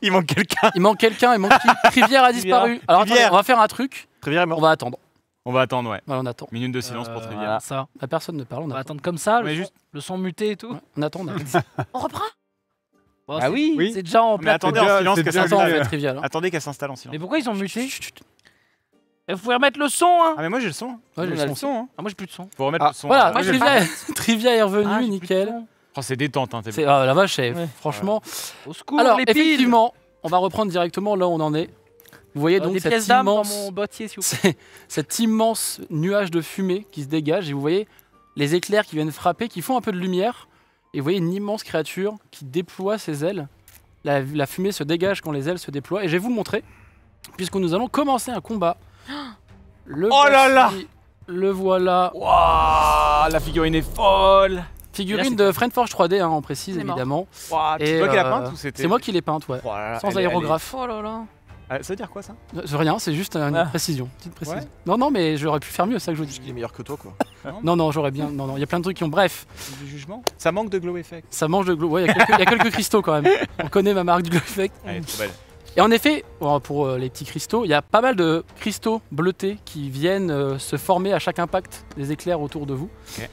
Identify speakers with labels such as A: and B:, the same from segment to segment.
A: Il manque quelqu'un.
B: Il manque quelqu'un, il manque qui? Trivière a disparu. Alors attendez, on va faire un truc.
A: Trivière est mort.
B: On va attendre.
A: On va attendre, ouais.
B: Voilà, on attend.
A: Minute de silence pour Trivière.
C: Voilà.
D: Ça.
B: La personne ne parle, on
D: On va
B: attend.
D: attendre comme ça,
A: Mais
D: le son muté et tout.
B: Ouais, on attend, on attend.
E: On reprend?
D: Bon,
C: Ah
D: c'est-
C: oui.
D: C'est déjà en
A: Mais
D: place.
A: attendez
F: bien,
A: en silence
F: c'est
A: qu'elle
F: bien
B: Attends, on
A: s'installe.
B: fait Trivial. Hein.
A: Attendez qu'elle s'installe en silence.
D: Mais pourquoi ils ont muté?
B: Chut, chut.
D: Vous pouvez remettre le son, hein.
A: Ah mais moi j'ai le son.
B: Ouais, j'ai
C: On a
B: le
C: le
B: son.
C: son, hein.
D: Ah, moi j'ai plus de son.
A: Faut remettre
F: Ah,
A: le son.
B: Voilà,
D: Moi, j'ai
B: Trivia, Trivia est revenu,
D: Ah, j'ai plus de
B: nickel.
D: son.
A: Oh, c'est détente, hein.
B: C'est la vache, c'est franchement.
D: Au secours,
B: Alors,
D: les piles.
B: effectivement, on va reprendre directement là où on en est. Vous voyez donc
D: des
B: cet
D: pièces d'âme dans
B: immense,
D: mon bottier, s'il vous plaît.
B: cet immense nuage de fumée qui se dégage et vous voyez les éclairs qui viennent frapper, qui font un peu de lumière. Et vous voyez une immense créature qui déploie ses ailes. La fumée se dégage quand les ailes se déploient. Et je vais vous le montrer, puisque nous allons commencer un combat. Le
A: Oh là là.
B: voici, le voilà.
A: Waouh, la figurine est folle.
B: Figurine de Friendforge 3D, hein, on précise
E: C'est mort.
B: évidemment.
A: Waouh,
B: Et,
A: c'est toi qui l'as peinte ou c'était?
B: C'est moi qui l'ai peinte, ouais.
A: Oh là là,
B: Sans
A: elle est-
B: aérographe.
E: Oh là là.
A: Ah, ça veut dire quoi ça?
B: Rien, c'est juste une
C: Ah.
B: précision. Petite précision.
A: Ouais.
B: Non, non, mais j'aurais pu faire mieux, c'est ça que je vous dis.
F: Il est meilleur que toi, quoi.
B: Non, non, j'aurais bien. Non, non, il y a plein de trucs qui ont. Bref,
A: Du jugement? Ça manque de glow effect.
B: ça mange de glow. Ouais, il y a quelques cristaux quand même. On connaît ma marque du glow effect.
A: Elle est trop belle.
B: Et en effet, bon, pour les petits cristaux, il y a pas mal de cristaux bleutés qui viennent se former à chaque impact des éclairs autour de vous.
A: Ok.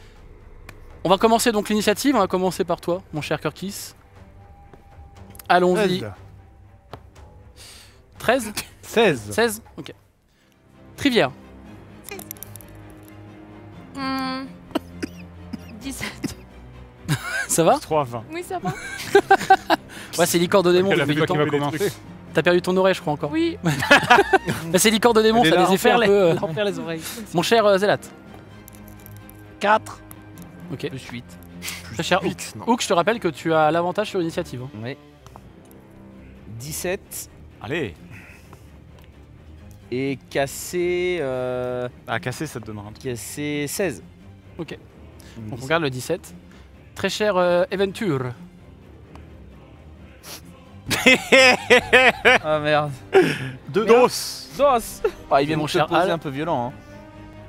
B: On va commencer donc l'initiative. On va commencer par toi, mon cher Kirkis. Allons-y. 13
F: 16.
B: 16 Ok. Trivière.
E: Hmm. 17.
B: Ça va?
A: 3, 20.
E: Oui, ça va.
B: Ouais, c'est licorne de démon
F: Quelle
B: depuis le
F: toi
B: temps.
F: qui va commencer.
B: T'as perdu ton oreille, je crois encore.
E: Oui.
B: Bah, c'est licorne de démon,
F: Elle est
B: ça a
F: là,
B: des effets un peu.
D: Remplir les oreilles.
B: Mon cher Zélat.
D: 4
B: Ok.
D: plus 8.
B: Très cher Hook.
F: 8, non.
B: Hook, je te rappelle que tu as l'avantage sur l'initiative. Hein.
C: Oui. 17
A: Allez.
C: et cassé,
A: Ah, casser, ça te donnera un truc.
C: cassé 16.
B: Ok. Donc on regarde le 17. Très cher Eventure.
C: Ah merde.
A: 2 dos.
C: Dos. Ah, il vient
B: Mon
C: de se
B: cher
C: poser
B: Al.
C: un peu violent. Hein.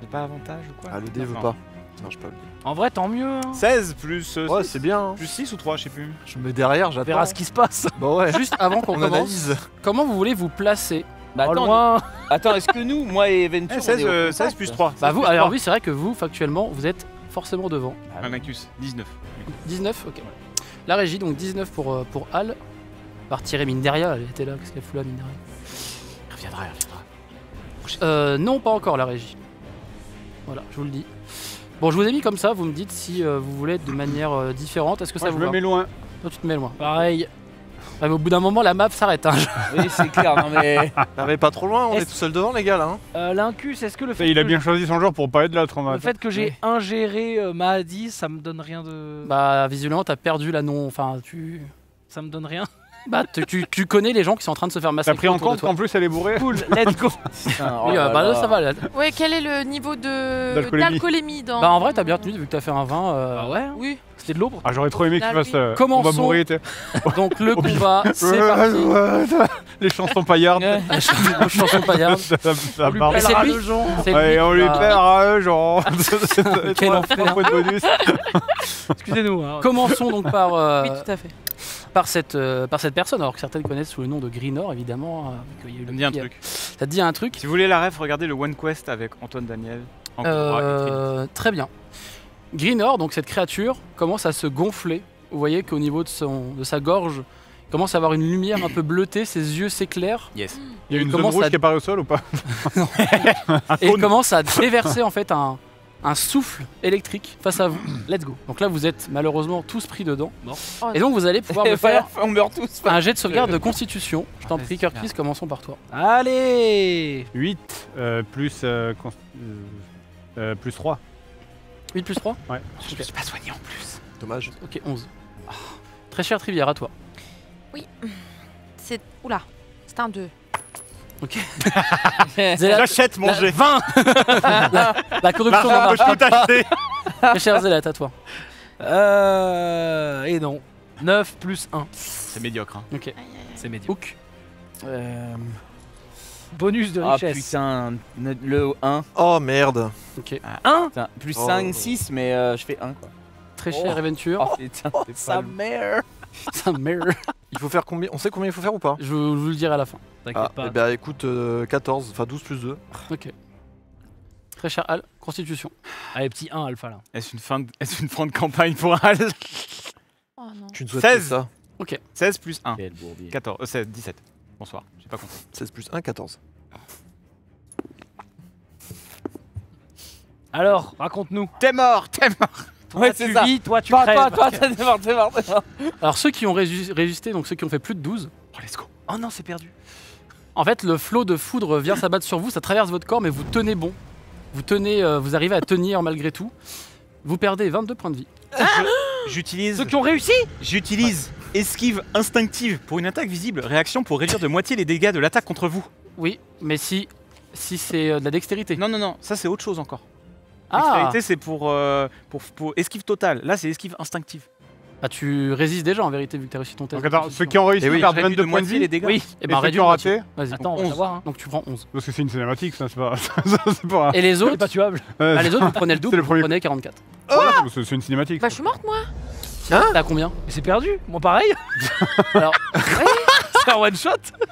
A: J'ai pas avantage ou quoi?
F: Ah, le dé veut
A: Non.
F: pas. Ça marche pas.
D: En vrai, tant mieux. Hein.
A: 16 plus.
F: Ouais,
A: six.
F: c'est bien. hein.
A: Plus 6 ou 3, je sais plus.
F: Je me mets derrière,
D: On
F: j'attends.
D: verra ce qui se passe.
F: Bah ouais.
B: Juste avant qu'on
F: On
B: commence,
F: analyse.
B: comment vous voulez vous placer?
C: Bah,
D: Au
C: attends,
D: loin.
C: attends, est-ce que nous, moi et Venture,
A: Eh,
C: on
A: 16,
C: est au
A: 16
C: contact
A: plus 3.
B: Bah vous, alors oui, c'est vrai que vous, factuellement, vous êtes forcément devant.
A: Macus, 19.
B: 19, ok. La régie, donc 19 pour Al. Par tirer mine derrière, elle était là, qu'est-ce qu'elle fout là, mine derrière?
A: Elle reviendra.
B: Non, pas encore la régie. Voilà, je vous le dis. Bon, je vous ai mis comme ça, vous me dites si vous voulez être de manière différente. Est-ce que ça
F: Moi, je
B: vous
F: me
B: va?
F: mets loin.
B: Toi, tu te mets loin.
D: Pareil.
B: Ouais, mais au bout d'un moment, la map s'arrête. Hein.
C: Oui, c'est clair, non mais.
F: Ah, mais pas trop loin, on est
D: Est-ce-
F: tout seul devant, les gars, là. Hein.
D: L'incus, est-ce que le fait
F: Il a
D: que
F: bien choisi son genre pour pas être là,
D: le fait que j'ai ingéré Mahadi, ça me donne rien de.
B: Bah, visiblement, t'as perdu la non. Enfin, tu.
D: Ça me donne rien.
B: Bah, tu connais les gens qui sont en train de se faire
F: T'as
B: massacrer.
F: pris en
B: autour de
F: compte
B: toi.
F: qu'en plus elle est bourrée.
D: Cool, let's go.
C: Putain, oh
B: Oui,
C: là
B: bah là,
C: là.
B: ça va. Là.
E: Ouais, quel est le niveau
F: D'alcoolémie.
E: d'alcoolémie dans.
B: Bah, en vrai, t'as bien tenu vu que t'as fait un vin.
D: Ah ouais.
E: Oui.
B: C'était de l'eau pour toi.
F: Ah, j'aurais trop aimé que tu fasses. On
B: Commençons.
F: va mourir, t'es.
B: Donc, le combat, c'est parti.
F: Les chansons paillardes.
B: La chanson paillarde.
F: Ça
D: On lui
F: part.
B: Et c'est
D: pèlera
B: lui.
D: le jonc.
B: C'est
F: Ouais,
B: lui
F: on
B: qui
F: lui
B: va-
F: perd à eux, genre.
B: Quel enfer.
F: 3 points de bonus.
D: Excusez-nous. Hein.
B: Commençons donc par,
E: Oui, tout à fait.
B: par cette personne, alors que certaines connaissent sous le nom de Greenor, évidemment. Qu'il y a eu
A: Ça
B: le
A: me dit un
B: petit-
A: truc.
B: Ça te dit un truc?
A: Si vous voulez la ref, regardez le One Quest avec Antoine Daniel. En Cobra et Trinity.
B: Très bien. Greenor, donc cette créature, commence à se gonfler. Vous voyez qu'au niveau de sa gorge, il commence à avoir une lumière un peu bleutée, ses yeux s'éclairent.
A: Yes.
F: Il y a une zone
B: commence
F: rouge
B: à-
F: qui apparaît au sol ou pas?
B: Et il commence à déverser en fait un souffle électrique face à vous. Let's go. Donc là, vous êtes malheureusement tous pris dedans.
E: Oh,
B: Et donc, vous allez pouvoir me
C: Et voilà,
B: faire
C: on meurt tous.
B: un jet de sauvegarde de constitution. Je t'en
A: Ouais,
B: prie,
A: c'est
B: Kirkis, commençons par toi.
D: Allez.
F: 8 plus. Plus 3.
B: 8 plus 3?
F: Ouais.
A: Je me suis pas soigné en plus.
F: Dommage.
B: Ok, 11. Très cher Trivière, à toi.
E: C'est. Oula. C'est un 2.
B: Ok. Zélat,
A: J'achète mon jet.
B: 20. La corruption
A: Bah,
B: n'en
A: je
B: marche
A: peux t'acheter.
B: pas. Très cher Zélat, à toi.
D: Et non. 9 plus 1.
A: C'est médiocre. Hein.
B: Ok.
D: C'est médiocre.
B: Hook.
D: Bonus de
C: Ah
D: richesse.
C: putain, le 1.
F: Oh merde.
B: Ok.
D: 1.
C: Putain, plus
F: Oh.
C: 5, 6, mais je fais 1 quoi.
B: Très cher Aventure.
C: Oh putain, c'est
D: Sa
C: pas
D: mère.
B: Sa mère.
F: Il faut faire combien? On sait combien il faut faire ou pas?
B: Je vous le dirai à la fin.
D: T'inquiète
F: Ah,
D: pas.
F: eh ben écoute, 14, enfin 12 plus 2.
B: Ok. Très cher Al, constitution.
D: Allez, petit 1 alpha là.
A: Est-ce une fin de campagne pour Al?
E: Oh non.
F: Tu ne souhaites
A: 16.
F: que ça.
A: 16 plus 1.
D: Quel bourbier.
A: 14, 16, 17. Bonsoir, j'ai pas compris.
F: 16 plus 1, 14.
D: Alors, raconte-nous.
A: T'es mort, t'es mort.
C: Ouais,
D: Toi,
C: c'est
D: tu
C: ça.
D: vis, toi tu
C: Toi,
D: crèves.
C: t'es mort, t'es mort.
B: Alors ceux qui ont résisté, donc ceux qui ont fait plus de 12,
A: Oh, let's go.
D: Oh non, c'est perdu.
B: en fait le flot de foudre vient s'abattre sur vous, ça traverse votre corps mais vous tenez bon. Vous arrivez à tenir malgré tout. Vous perdez 22 points de vie.
A: J'utilise.
D: Ceux qui ont réussi.
A: J'utilise esquive instinctive pour une attaque visible. Réaction pour réduire de moitié les dégâts de l'attaque contre vous.
B: Oui, mais si c'est de la dextérité.
A: Non, non, non, ça c'est autre chose encore.
B: Ah,
A: Dextérité c'est pour esquive totale. Là c'est esquive instinctive.
B: ah, tu résistes déjà en vérité vu que tu as réussi ton test.
F: Donc attends, ceux qui ont réussi
A: Et oui,
F: perdent
A: je réduis
F: 22
A: de
F: points de
A: moitié
F: vie.
A: les dégâts.
B: Oui, et
F: Et
B: ben
F: ceux
B: réduis
F: qui ont
B: de moitié.
F: raté,
B: Vas-y.
D: Attends, on va
A: 11.
D: savoir. Hein.
B: Donc tu prends 11.
F: parce que c'est une cinématique, ça c'est pas. ça, c'est pas.
B: Et les
D: C'est
B: autres,
D: pas tuable.
F: Ouais,
B: les autres vous prenez le
F: C'est
B: double,
F: le
B: vous
F: premier
B: prenez 44.
F: c'est une cinématique.
E: Bah, je suis morte, moi.
B: T'as combien?
D: Mais c'est perdu. Moi pareil.
B: Alors,
D: C'est un one shot.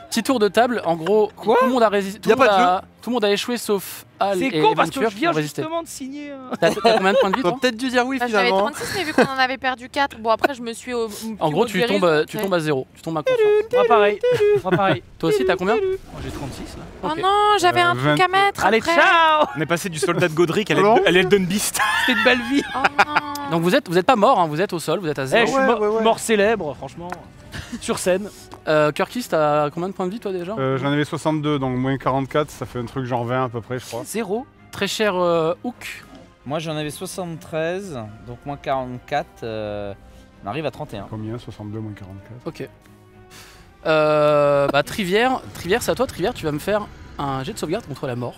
B: petit tour de table, en gros,
D: Quoi
B: tout le monde a résisté.
F: Y a pas de
B: Tout le monde a échoué sauf Al
D: C'est
B: et
D: con parce que
B: Eventure
D: je
B: qui
D: viens
B: ont résisté.
D: justement de signer.
B: T'as combien de points de vie
F: T'aurais
B: toi?
F: peut-être dû dire oui
E: Bah, j'avais
F: finalement.
E: 36, mais vu qu'on en avait perdu 4, bon, après, je me suis au.
B: En gros, tu tombes à 0. Tu tombes inconscient.
D: Moi pareil. Moi pareil.
B: Toi aussi, t'as combien?
D: Moi j'ai 36 là.
E: Oh
B: Ok.
E: non, j'avais un
F: 20.
E: truc à mettre.
D: Allez,
E: après.
D: ciao.
A: On est passé du soldat de Godric à
F: Alors
A: l'Elden Beast.
D: C'était une belle vie.
E: Oh non.
B: Donc vous êtes pas mort, hein, vous êtes au sol, vous êtes à
D: Eh,
B: 0.
D: je suis mort célèbre, franchement. Sur scène.
B: Kurkis, t'as combien de points de vie toi déjà?
F: J'en avais 62, donc moins 44, ça fait un truc genre 20 à peu près, je crois.
D: 0.
B: Très cher Hook.
C: Moi j'en avais 73, donc moins 44, on arrive à 31.
F: Combien? 62 moins 44.
B: Ok. Bah Trivière, c'est à toi. Trivière, tu vas me faire un jet de sauvegarde contre la mort.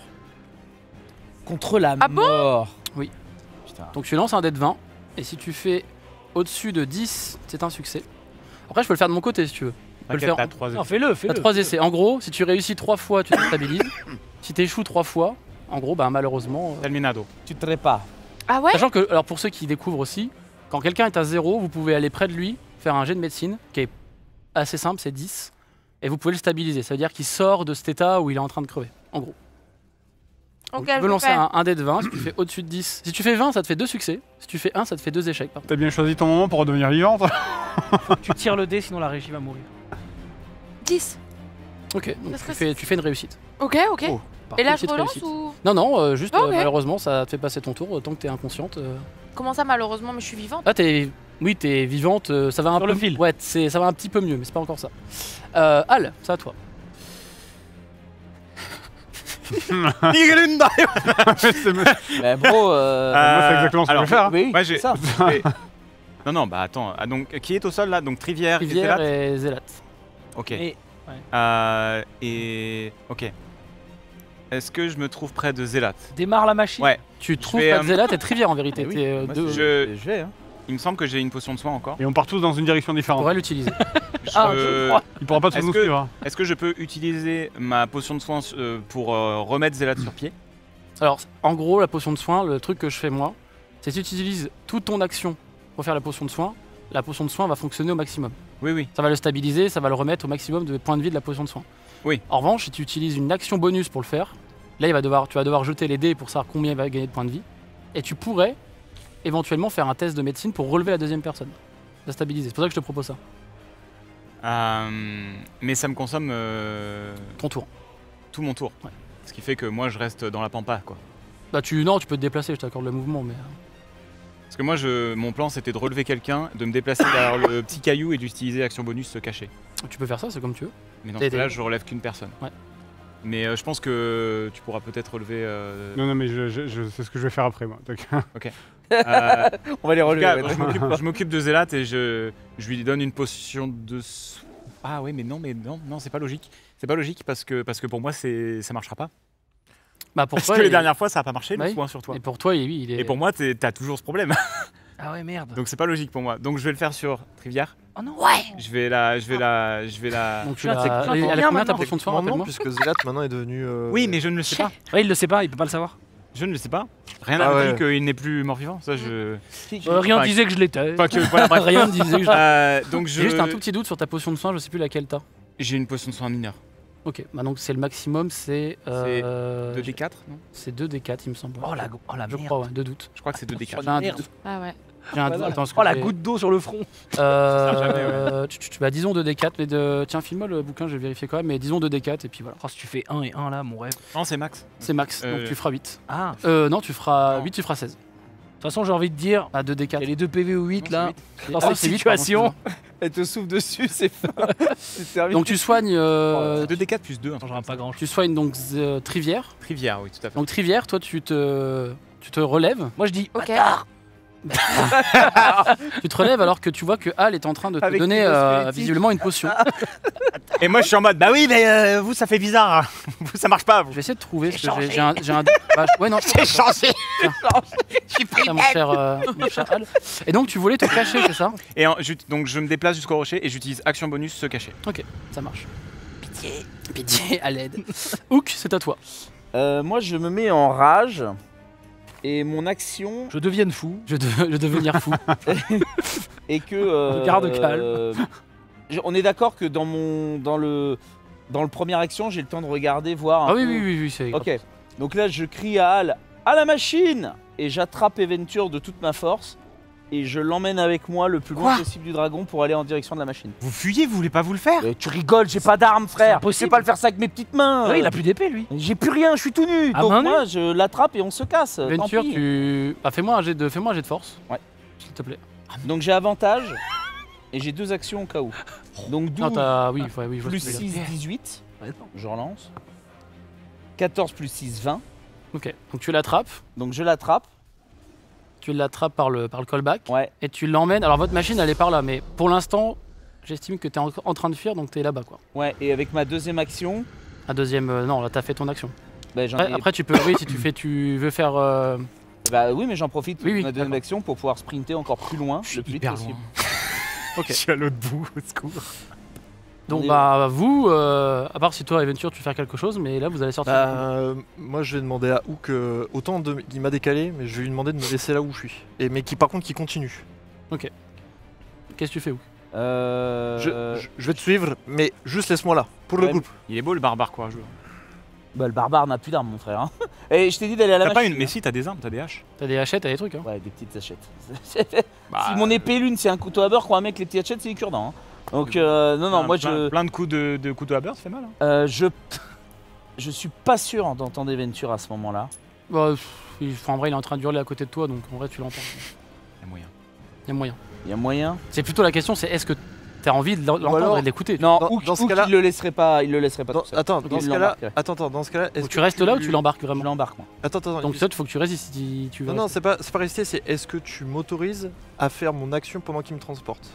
C: Contre la
E: Ah bon
C: mort.
B: Oui.
C: Putain.
B: Donc tu lances un dé de 20, et si tu fais au-dessus de 10, c'est un succès. Après, je peux le faire de mon côté si tu veux. Je peux le faire.
A: T'as 3
D: Non, fais-le,
B: T'as
D: fais-le.
B: 3 essais. En gros, si tu réussis 3 fois, tu te stabilises. Si tu échoues 3 fois, en gros, bah malheureusement.
A: Terminado.
C: Tu te répares.
E: Ah ouais?
B: Sachant que, alors pour ceux qui découvrent aussi, quand quelqu'un est à 0, vous pouvez aller près de lui, faire un jet de médecine, qui est assez simple, c'est 10, et vous pouvez le stabiliser. Ça veut dire qu'il sort de cet état où il est en train de crever, en gros. Donc,
E: Ok,
B: tu
E: je
B: peux
E: le
B: lancer
E: fais.
B: un dé de 20, si tu fais au-dessus de 10. Si tu fais 20, ça te fait 2 succès. Si tu fais 1, ça te fait 2 échecs. Pardon.
F: T'as bien choisi ton moment pour redevenir vivante.
D: Tu tires le dé, sinon la régie va mourir.
E: 10.
B: Ok, donc
E: Parce que
B: tu fais une réussite.
E: Ok, ok.
F: Oh.
B: Par
E: Et là,
B: contre,
E: je
B: petite
E: relance
B: réussite.
E: ou.
B: Non, juste
E: Ah, ok.
B: malheureusement, ça te fait passer ton tour tant que t'es inconsciente.
E: Comment ça, malheureusement, mais je suis vivante?
B: Ah, oui, t'es vivante, ça va un
D: Sur
B: peu
D: le fil.
B: Ouais, ça va un petit peu mieux, mais c'est pas encore ça. Al, c'est à toi.
C: Mais bro,
F: Moi, c'est exactement ce que je vais faire. hein.
C: oui,
A: Ouais,
C: c'est
A: j'ai.
C: ça.
A: Non, non, bah attends. Ah, donc, qui est au sol là? Donc, Trivière et
B: Rivière
A: Zélat.
B: et Zélat.
A: Ok.
D: Et-
A: Et. Ok. Est-ce que je me trouve près de Zélat?
D: Démarre la machine.
A: Ouais.
B: Tu trouves
A: vais,
B: pas de Zélat et Trivière en vérité.
C: Eh oui,
B: T'es,
C: moi,
B: deux-
A: Je-
C: vais, hein.
A: Il me semble que j'ai une potion de soin encore.
F: Et on part tous dans une direction
B: Tu
F: différente.
B: pourrais l'utiliser.
D: Ah,
A: Je-
D: 3.
F: Il pourra pas tous
A: Est-ce
F: nous
A: que-
F: suivre. hein.
A: Est-ce que je peux utiliser ma potion de soin pour remettre Zélat sur pied?
B: Alors, en gros, la potion de soin, le truc que je fais moi, c'est si tu utilises toute ton action pour faire la potion de soin va fonctionner au maximum.
A: Oui, oui.
B: Ça va le stabiliser, ça va le remettre au maximum de points de vie de la potion de soin.
A: Oui.
B: En revanche, si tu utilises une action bonus pour le faire, là, tu vas devoir jeter les dés pour savoir combien il va gagner de points de vie. Et tu pourrais éventuellement faire un test de médecine pour relever la deuxième personne. La stabiliser. C'est pour ça que je te propose ça.
A: Mais ça me consomme
B: Ton tour.
A: tout mon tour.
B: Ouais.
A: Ce qui fait que moi je reste dans la pampa quoi.
B: Bah non, tu peux te déplacer, je t'accorde le mouvement, mais...
A: Parce que moi mon plan c'était de relever quelqu'un, de me déplacer derrière le petit caillou et d'utiliser action bonus se cacher.
B: Tu peux faire ça, c'est comme tu veux.
A: Mais dans
B: Et
A: ce cas-là
B: des-
A: je relève qu'une personne.
B: Ouais.
A: Mais je pense que tu pourras peut-être relever.
F: Non, non, mais je sais ce que je vais faire après, moi. Donc,
C: On va les
A: en tout
C: relever.
A: cas,
C: ouais.
A: je m'occupe de Zélat et je lui donne une potion de. Ah oui, mais non, c'est pas logique. C'est pas logique parce que pour moi ça marchera pas.
B: Bah pour
A: Parce
B: toi,
A: que les
B: il-
A: dernières fois ça a pas marché
B: Bah
A: le
B: oui.
A: soin sur toi.
B: Et pour toi, il est...
A: Et pour moi t'as toujours ce problème.
D: Ah ouais, merde.
A: Donc c'est pas logique pour moi. Donc je vais le faire sur Trivière.
D: Oh non.
E: Ouais.
A: Je vais la.
B: Donc tu
D: Putain, c'est
B: l'as...
D: que-
B: Elle a
D: bien
B: combien ta
D: maintenant.
B: potion de soin,
F: non,
B: rappelle-moi
F: puisque Zelat maintenant est devenu.
A: Oui, mais je ne le sais pas.
D: Ouais, il le sait pas, il peut pas le savoir.
A: Je ne le sais pas. Rien
F: Ah
A: n'a
F: ouais.
A: dit qu'il n'est plus mort-vivant. Ça, je.
D: Rien
A: Enfin,
D: disait que je l'étais.
A: Enfin, voilà, bref.
B: Rien ne disait que je...
A: Donc
B: J'ai juste un tout petit doute sur ta potion de soin, je sais plus laquelle t'as.
A: J'ai une potion de soin mineur.
B: Ok, bah donc c'est le maximum, c'est...
A: 2d4, non?
B: C'est 2d4 il me semble.
D: Oh la
B: Je
D: merde.
B: crois, ouais, de doute.
A: Je crois que c'est 2d4.
B: J'ai un
D: Merde.
B: doute.
E: Ah ouais.
B: J'ai un doute.
D: Voilà.
B: Attends, est-ce que
D: Oh la
B: j'ai-
D: goutte d'eau sur le front.
B: Bah disons 2d4, mais tiens, file-moi le bouquin, je vais vérifier quand même, mais disons 2d4 et puis voilà.
D: Oh, si tu fais 1 et 1 là, mon rêve.
A: Non, c'est max.
B: C'est max, donc
A: Euh,
B: tu feras 8.
D: Ah.
B: Non, tu feras
A: Non.
B: 8, tu feras 16.
D: De toute façon, j'ai envie de dire,
B: Ah,
D: il y a
B: 2d4.
D: les 2 PV ou 8 là. Dans
B: Ah,
D: cette
B: c'est 8, pardon,
D: situation.
B: excuse-moi.
C: Elle te souffle dessus, c'est servi.
B: Donc tu soignes...
A: 2d4 plus 2.
D: J'aurai pas grand chose.
B: tu soignes donc Trivière.
A: Trivière, oui, tout à fait.
B: Donc Trivière, toi tu te relèves.
D: Moi je dis,
E: Ok.
B: Tu te relèves alors que tu vois que Hal est en train de te
C: Avec
B: donner
C: une dose squelettique.
B: visiblement une potion.
A: Et moi, je suis en mode, bah oui, mais vous, ça fait bizarre. Vous, ça marche pas.
B: Je
A: Vous.
B: vais essayer de trouver, parce que
D: changé.
B: j'ai un... Bah, ouais, non,
A: J'ai changé.
B: ça, mon cher Hal. Et donc tu voulais te cacher, c'est ça?
A: Et donc, je me déplace jusqu'au rocher et j'utilise action bonus se cacher.
B: Ça marche. Pitié, à l'aide. Hook, c'est à toi.
C: Moi, je me mets en rage. Et mon action
D: je devienne fou.
B: Je vais devenir fou.
C: est que.
B: Garde calme.
C: On est d'accord que dans le première action, j'ai le temps de regarder, voir. un
B: Ah oui,
C: peu-
B: oui, oui, c'est...
C: Ok. Donc là, je crie à Hal, à la machine, et j'attrape Eventure de toute ma force et je l'emmène avec moi le plus loin
A: Quoi
C: possible du dragon pour aller en direction de la machine.
A: Vous fuyez, vous voulez pas vous le faire?
C: Mais tu rigoles, j'ai pas d'arme, frère. Je
D: impossible.
C: vais pas le faire ça avec mes petites mains.
D: Ouais, il a plus d'épée lui.
C: J'ai plus rien, je suis tout nu.
D: À
C: Donc
D: main
C: moi, je l'attrape et on se casse. tant
B: Venture,
C: pis.
B: tu... Bah, fais-moi un jet de force.
C: Ouais.
B: S'il te plaît.
C: Donc j'ai avantage et j'ai 2 actions au cas où. Donc 12
B: Non, t'as... Oui, oui, je vois
C: plus
B: ce que tu veux dire.
C: 6, 18.
D: Ouais, non.
C: Je relance. 14 plus 6, 20.
B: Ok, donc tu l'attrapes.
C: Donc je l'attrape.
B: Tu l'attrapes par le callback.
C: Ouais.
B: Et tu l'emmènes. Alors votre machine, elle est par là, mais pour l'instant, j'estime que t'es en train de fuir, donc t'es là-bas, quoi.
C: Ouais. Et avec ma deuxième action,
B: La deuxième... non, là, t'as fait ton action.
C: bah, j'en
B: Après,
C: ai-
B: après, tu peux... Oui, si tu veux faire...
C: Bah oui, mais j'en profite
B: Oui, oui,
C: de ma deuxième
B: d'accord.
C: action pour pouvoir sprinter encore plus loin,
A: Je suis
C: le plus vite
A: hyper
C: possible.
A: loin.
B: Ok.
A: Je suis à l'autre bout, au secours.
B: Donc,
C: On est-
B: bah, vous, à part si toi, Aventure, tu fais quelque chose, mais là, vous allez sortir.
G: Moi je vais demander à Hook, il m'a décalé, mais je vais lui demander de me laisser là où je suis. Mais par contre qui continue.
B: Qu'est-ce que tu fais, où
G: Je vais te suivre, mais juste laisse-moi là, pour le
C: Ouais,
G: groupe.
A: Il est beau le barbare courageux.
C: Bah le barbare n'a plus d'armes, mon frère. Hein. Et je t'ai dit d'aller à la
A: T'as pas
C: machine.
A: une. Mais si, t'as des armes, t'as des haches.
B: T'as des hachettes, t'as des trucs, hein.
C: Ouais, des petites hachettes.
A: Bah,
C: Si mon épée lune c'est un couteau à beurre, crois-moi que les petites hachettes c'est des cure-dents. Hein. Donc non, moi je...
A: Plein de coups de couteau à beurre, ça fait mal. Hein.
C: Je suis pas sûr d'entendre Venture à ce moment-là.
B: Bah, en vrai, il est en train de hurler à côté de toi, donc en vrai, tu l'entends.
A: Il y a moyen.
B: Il y a moyen.
C: Il y a moyen.
B: C'est plutôt la question, c'est est-ce que t'as envie de l'entendre
G: alors-
B: et de l'écouter?
C: Non,
G: Dans-
C: Hook,
G: dans ce
C: Hook,
G: cas-là-
C: il le laisserait pas tout seul.
G: Attends,
C: Il
G: dans ce cas-là,
C: l'embarquerait.
G: attends, dans ce cas-là,
B: Ou tu restes là ou tu l'embarques
C: Je
B: vraiment?
C: l'embarque moi.
G: Attends,
B: Donc ça, il faut que tu résistes si tu veux.
G: non,
B: rester.
G: c'est pas résister, c'est est-ce que tu m'autorises à faire mon action pendant qu'il me transporte?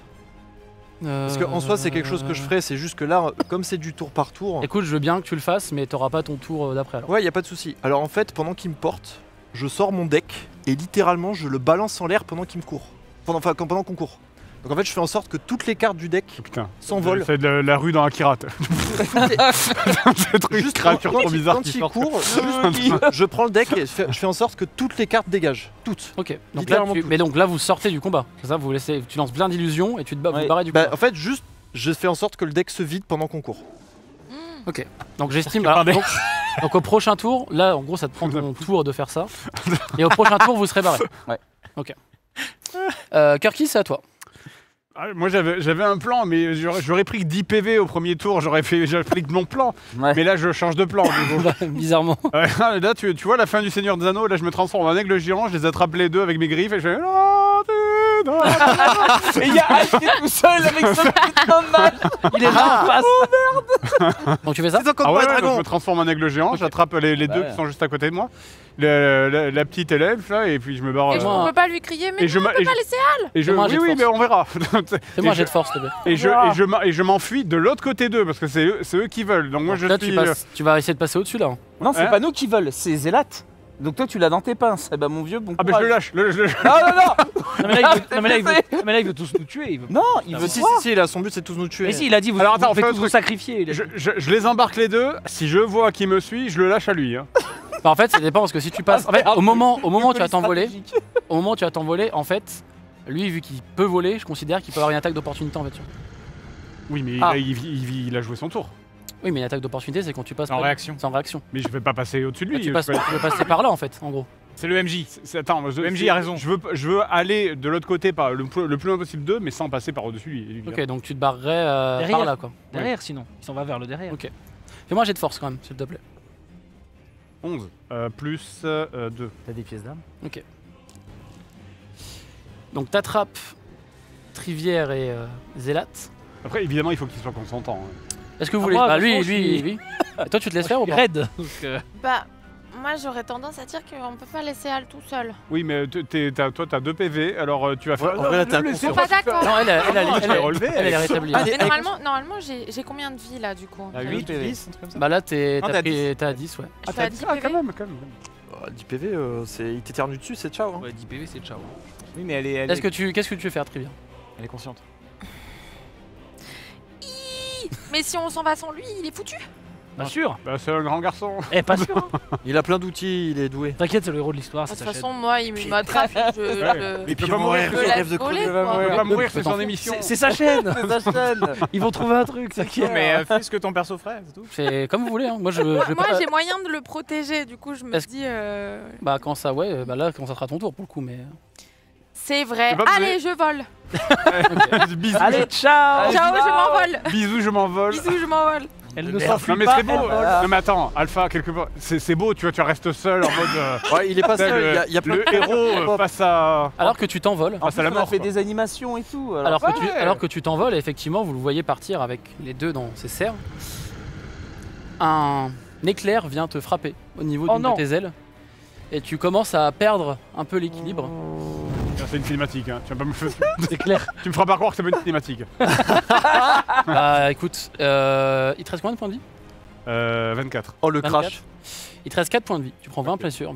G: Parce qu'en soi, c'est quelque chose que je ferais, c'est juste que là, comme c'est du tour par tour.
B: Écoute, je veux bien que tu le fasses, mais t'auras pas ton tour d'après alors.
G: Ouais, y a pas de souci. Alors en fait, pendant qu'il me porte, je sors mon deck et littéralement je le balance en l'air pendant qu'il me court. Pendant qu'on court. Donc en fait, je fais en sorte que toutes les cartes du deck
F: Putain.
G: s'envolent.
F: C'est de la rue dans Akira. Ce truc,
G: Juste
F: créature trop bizarre
G: quand
F: qui
G: il
F: sort.
G: court, je prends le deck et je fais en sorte que toutes les cartes dégagent. Toutes.
B: Ok. Donc là,
G: Littéralement tout.
B: mais donc là, vous sortez du combat. C'est ça, vous laissez, tu lances plein d'illusions et tu te bats,
C: Ouais.
B: vous barrez du
G: Bah
B: combat.
G: en fait, juste, je fais en sorte que le deck se vide pendant qu'on court.
B: Ok. Donc j'estime.
A: Parce que
B: alors, donc au prochain tour, là, en gros, ça te prend ton tour de faire ça. Et au prochain tour, vous serez barré.
C: Ouais.
B: Ok. Kirky, c'est à toi.
F: Ah, moi j'avais un plan, mais j'aurais pris que 10 PV au premier tour, j'aurais pris que mon plan.
C: Ouais.
F: Mais là je change de plan. du coup.
B: Bizarrement.
F: Ouais, là tu vois la fin du Seigneur des Anneaux, là je me transforme en aigle géant, je les attrape les deux avec mes griffes et je fais.
C: Et il y a Hal qui est tout seul avec son putain de mal. Il est là en face.
B: Donc tu fais ça?
G: C'est encore
F: Ah
G: pas
F: ouais,
G: le
F: ouais, donc
G: dragon.
F: je me transforme en aigle géant, j'attrape les
C: Bah
F: deux
C: ouais.
F: qui sont juste à côté de moi, la petite élève là, et puis je me barre.
E: Et
B: moi,
E: on peut pas lui crier, mais
F: et je
E: non, on
F: m'a-
E: peut
F: et
E: pas
F: je-
E: laisser.
F: Et je,
B: Fais-moi un jet
F: oui,
B: de
F: oui,
B: force.
F: mais on verra.
B: Fais-moi un
F: Et
B: jet de force, s'il te plaît.
F: et je m'enfuis de l'autre côté d'eux parce que c'est eux qui veulent. Donc moi je
B: Là,
F: suis.
B: tu vas essayer de passer au-dessus là. hein.
C: Non, c'est
F: Hein
C: pas nous qui veulent, c'est Zélat. Donc toi tu l'as dans tes pinces. Eh bah mon vieux, bon
F: Ah bah je le
C: courage.
F: lâche.
C: Non, non, non.
D: Non mais là, il veut tous nous tuer.
C: Non, il veut
G: Si,
C: toi.
G: si, là, son but c'est tous nous tuer.
D: Mais si, il a dit vous,
F: Alors, attends,
D: vous
F: on fait
D: faites
F: un
D: tous vous
F: truc.
D: sacrifier. Il a dit.
F: Je les embarque les deux. Si je vois qui me suit, je le lâche à lui. Hein.
B: Bah, en fait, ça dépend parce que si tu passes. En fait, au moment où tu vas t'envoler, en fait, lui, vu qu'il peut voler, je considère qu'il peut avoir une attaque d'opportunité en voiture.
F: Oui, mais
B: Ah.
F: il a joué son tour.
B: Oui, mais une attaque d'opportunité, c'est quand tu passes.
A: En réaction.
B: C'est en réaction.
F: Mais je vais pas passer au-dessus de lui.
B: Tu
F: je
B: passes,
F: peux-
B: tu veux passer par là, en fait, en gros.
A: C'est le MJ.
F: Attends,
A: Le MJ a raison.
F: Je veux aller de l'autre côté par le plus loin possible d'eux, mais sans passer par au-dessus lui.
B: Ok, donc tu te barrerais
D: Derrière.
B: par là, quoi.
D: Derrière, sinon. Il s'en va vers le derrière.
B: Ok. Fais-moi un jet de force quand même, s'il te plaît.
F: 11 plus 2.
D: T'as des pièces d'âme.
B: Donc t'attrapes Trivière et Zélat.
F: Après, évidemment, il faut qu'il soit consentant. hein.
B: Est-ce que vous
D: Ah,
B: voulez
D: moi,
B: Bah
D: de toute
B: lui,
D: façon, je suis-
B: oui. Et toi, tu te laisses faire ou pas
D: Raid. Donc,
E: Bah, moi j'aurais tendance à dire qu'on peut pas laisser Al tout seul.
F: Oui, mais toi, t'as 2 PV, alors tu vas faire.
G: en vrai, là, t'es un
F: laissez
E: On est
G: concurrent.
E: pas d'accord.
B: Non, elle
F: je l'ai relevé.
B: est rétablie.
G: Allez,
E: Mais normalement j'ai combien de vie là du coup?
A: À 8, 10, un truc comme ça.
B: Bah là,
A: Non, t'es à
B: t'es à 10, ouais.
E: Je suis à 10 PV.
F: quand même.
G: 10 PV, il t'éternue dessus, c'est ciao. Hein.
D: ouais, 10 PV, c'est ciao.
A: Oui, mais elle est
B: Qu'est-ce que tu veux faire, Trivière
A: elle est consciente.
E: Mais si on s'en va sans lui, il est foutu.
D: Pas sûr.
F: Bah, c'est un grand garçon.
D: Eh, pas sûr. hein.
G: Il a plein d'outils, il est doué.
D: T'inquiète, c'est le héros de l'histoire.
E: De
D: ça
E: toute
D: s'achète.
E: façon, moi il m'attrape.
F: Il peut pas
E: Je
F: mourir.
E: me laisse voler,
G: crever,
E: quoi.
F: Il peut pas mourir,
B: tu peux
F: c'est
B: t'en
F: son
B: faire.
F: émission.
D: C'est sa chaîne. Ils vont trouver un truc, ça qui
A: Non, mais fais ce que ton perso ferait, c'est tout.
B: C'est comme vous voulez, hein. Moi, je
E: Moi
B: vais pas...
E: j'ai moyen de le protéger, du coup je me
B: Est-ce-
E: dis.
B: Bah quand ça, ouais, bah là, quand ça sera ton tour pour le coup, mais...
E: C'est vrai.
F: C'est pas que vous
E: Allez, je vole.
F: Bisous.
D: Allez, ciao.
E: Ciao, je m'envole.
F: Bisous, je m'envole.
E: Bisous, je m'envole.
D: Elle ne
F: Non
D: s'enfuit
F: mais
D: pas.
F: c'est beau.
D: elle vole.
F: Non mais attends, Alpha quelque part, c'est beau, tu vois, tu restes seul en mode.
G: Ouais, il est pas seul, il y a plein
F: le héros face à.
B: Alors que tu t'envoles,
F: Face à la
C: On a
F: mort.
C: fait
F: quoi.
C: des animations et tout.
B: alors que tu t'envoles, effectivement, vous le voyez partir avec les deux dans ses serres. Un éclair vient te frapper au niveau
D: Oh
B: d'une
D: non.
B: de tes ailes. Et tu commences à perdre un peu l'équilibre.
F: C'est une cinématique, hein. Tu vas pas me
D: C'est clair.
F: tu me feras pas croire que c'est pas une cinématique.
B: Bah écoute, il te reste combien de points de vie
F: 24.
G: Oh, le
B: 24.
G: crash.
B: Il te reste 4 points de vie. Tu prends 20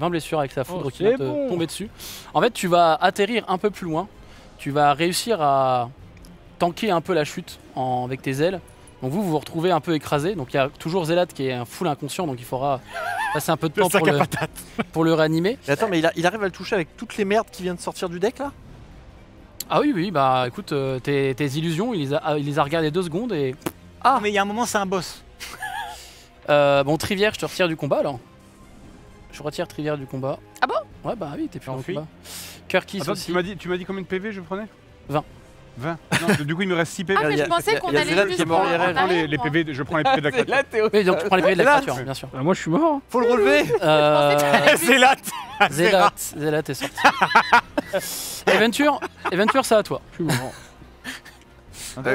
B: blessures avec sa foudre
D: Oh,
B: qui va
D: c'est
B: te
D: bon.
B: tomber dessus. En fait, tu vas atterrir un peu plus loin. Tu vas réussir à tanker un peu la chute avec tes ailes. Donc vous vous retrouvez un peu écrasé. Donc il y a toujours Zélat qui est un full inconscient. Donc il faudra passer un peu de temps pour le réanimer.
G: Mais attends, mais il arrive à le toucher avec toutes les merdes qui viennent de sortir du deck là?
B: Ah oui, bah écoute, tes illusions, il les a regardées 2 secondes et...
A: Ah, mais il y a un moment, c'est un boss.
B: Bon, Trivière, je te retire du combat alors. Je retire Trivière du combat.
E: Ah bon?
B: Ouais, bah oui, t'es plus dans le
A: J'enfuis.
B: combat. Kurkis
F: Attends,
B: aussi.
F: tu m'as dit combien de PV je prenais
B: 20.
F: 20. Non, du coup il me reste 6 PV.
E: Ah, mais
G: y
E: je
G: a-
E: pensais qu'on
G: y a
E: allait
G: Zélat
E: juste
G: qui est mort,
E: en
G: il y a
F: Je prends
E: arrière,
F: les
E: moi.
F: PV, je prends les PV de la créature.
B: Oui, donc tu prends les prix de la
G: Zélat.
B: créature, bien sûr.
D: Moi, je suis mort.
G: Faut le relever.
A: C'est là.
B: Zélat est sorti. Eventure, c'est à toi.
D: Je suis mort.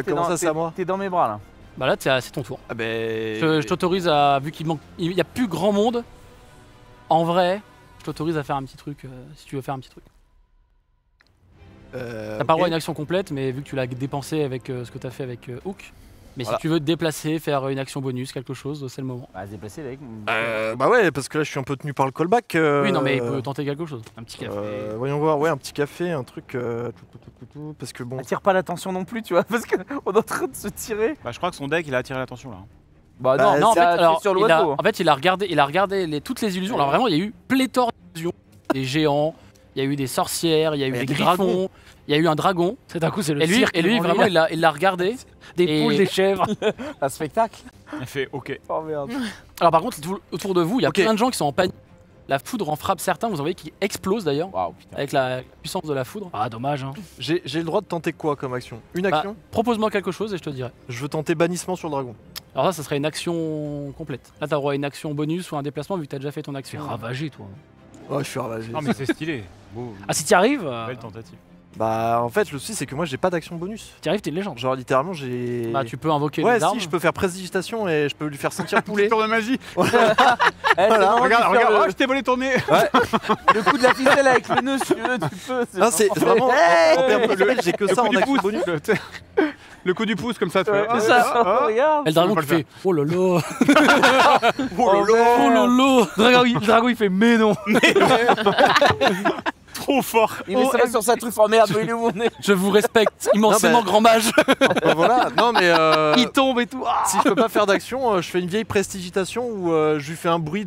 G: Comment ça, c'est à moi?
C: T'es dans mes bras là.
B: Bah là, c'est ton tour.
G: Ah ben.
B: Je t'autorise à, vu qu'il manque, il y a plus grand monde. En vrai, je t'autorise à faire un petit truc, si tu veux faire un petit truc. T'as pas le droit à une action complète, mais vu que tu l'as dépensé avec ce que t'as fait avec Hook. Mais
G: Voilà.
B: si tu veux te déplacer, faire une action bonus, quelque chose, c'est le moment.
C: Bah, se déplacer avec.
G: Bah ouais, parce que là je suis un peu tenu par le callback.
B: Oui, non, mais il peut tenter quelque chose.
D: Un petit café.
G: Voyons voir, ouais, un petit café, un truc. Parce que bon.
C: Attire pas l'attention non plus, tu vois, parce qu'on est en train de se tirer.
A: Bah, je crois que son deck, il a attiré l'attention là.
C: Bah
G: Bah,
B: Non, en fait,
C: c'est
B: alors,
C: sur
B: il a,
C: l'oiseau.
B: en fait, il a regardé toutes les illusions. Alors vraiment, il y a eu pléthore d'illusions. Des géants, il y a eu des sorcières, il y a eu
G: Mais
B: des
G: il y a des
B: griffons, il y a eu un dragon.
D: C'est d'un coup, c'est le
B: Et lui,
D: cirque devant
B: vraiment,
D: lui.
B: il l'a regardé.
D: Des
B: et-
D: poules, des chèvres.
C: Un spectacle.
A: Il fait OK.
C: Oh merde.
B: Alors par contre, autour de vous, il y a
G: Ok.
B: plein de gens qui sont en panique. La foudre en frappe certains, vous en voyez qui explosent d'ailleurs,
C: Waouh, putain.
B: avec la puissance de la foudre.
D: Ah, dommage, hein.
G: J'ai le droit de tenter quoi comme action? Une
B: Bah,
G: action?
B: Propose-moi quelque chose et je te dirai.
G: Je veux tenter bannissement sur le dragon.
B: Alors ça serait une action complète. Là, t'as droit à une action bonus ou un déplacement vu que t'as déjà fait ton
D: Tu es
B: action.
D: ravagé, toi.
G: Oh, je suis ravagé.
A: Non, mais c'est stylé. Beau.
D: Ah, si t'y arrives,
A: Belle tentative.
G: Bah en fait, le souci c'est que moi j'ai pas d'action bonus.
D: t'y arrives, t'es une légende.
G: Genre littéralement j'ai.
B: Bah, tu peux invoquer
G: Ouais,
B: les armes.
G: si, je peux faire prestidigitation et je peux lui faire sentir
F: Petit
G: poulet.
F: tour de magie.
G: Voilà,
F: Regarde, oh, je t'ai volé ton nez.
C: Le coup de la ficelle avec le nœud, si tu veux, tu peux.
G: Non, c'est vraiment. En termes de j'ai que
F: Le
G: ça
F: coup
G: en
F: du
G: action
F: pouce.
G: bonus.
F: Le coup du pouce comme ça, tu
C: Ouais,
F: vois.
C: c'est ça. Regarde.
B: Et le dragon
F: Je
B: qui
F: peux pas
B: fait oh là là,
G: Oh là là.
B: oh là là.
D: Le dragon, il fait mais non.
A: trop fort.
C: Il met sa main sur sa truffe. Oh merde, il est où on est?
B: Je vous respecte immensément,
G: Non, bah-
B: grand mage.
G: Voilà, non mais
D: Il tombe et tout. Ah
G: si je peux pas faire d'action, je fais une vieille prestigitation où je lui fais un bruit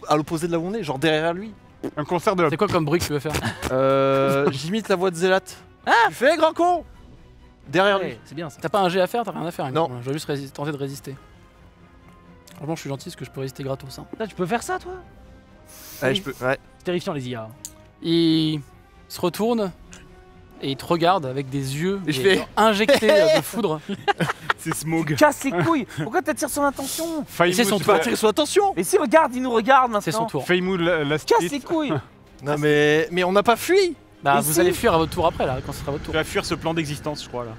G: à l'opposé de là où on est, genre derrière lui.
F: Un concert de la...
B: C'est quoi comme bruit que tu veux faire?
G: J'imite la voix de Zélat. Tu fais grand con derrière lui.
D: Ouais, c'est bien ça.
B: T'as pas un jet à faire, t'as rien à faire.
G: Non.
B: Je vais juste tenter de résister. Franchement, je suis gentil parce que je peux résister gratos. Hein.
D: Putain, tu peux faire ça, toi?
G: Ouais, je peux. Ouais.
D: C'est terrifiant, les IA.
B: Il se retourne et il te regarde avec des yeux
G: Et je
B: mais
G: fais-
B: injectés de foudre.
A: C'est Smog.
C: Casse les couilles. Pourquoi t'attires son attention?
B: C'est son
F: Feymoud,
B: tour.
G: Attirer son attention.
C: Mais si, regarde, il nous regarde maintenant.
B: C'est son tour.
F: Feymoud la
C: Casse
F: split.
C: les couilles.
G: Non mais on n'a pas fui.
B: Bah,
C: Mais
B: vous
C: si.
B: allez fuir à votre tour après, là, quand ce sera votre
A: Tu
B: tour.
A: vas fuir ce plan d'existence, je crois, là.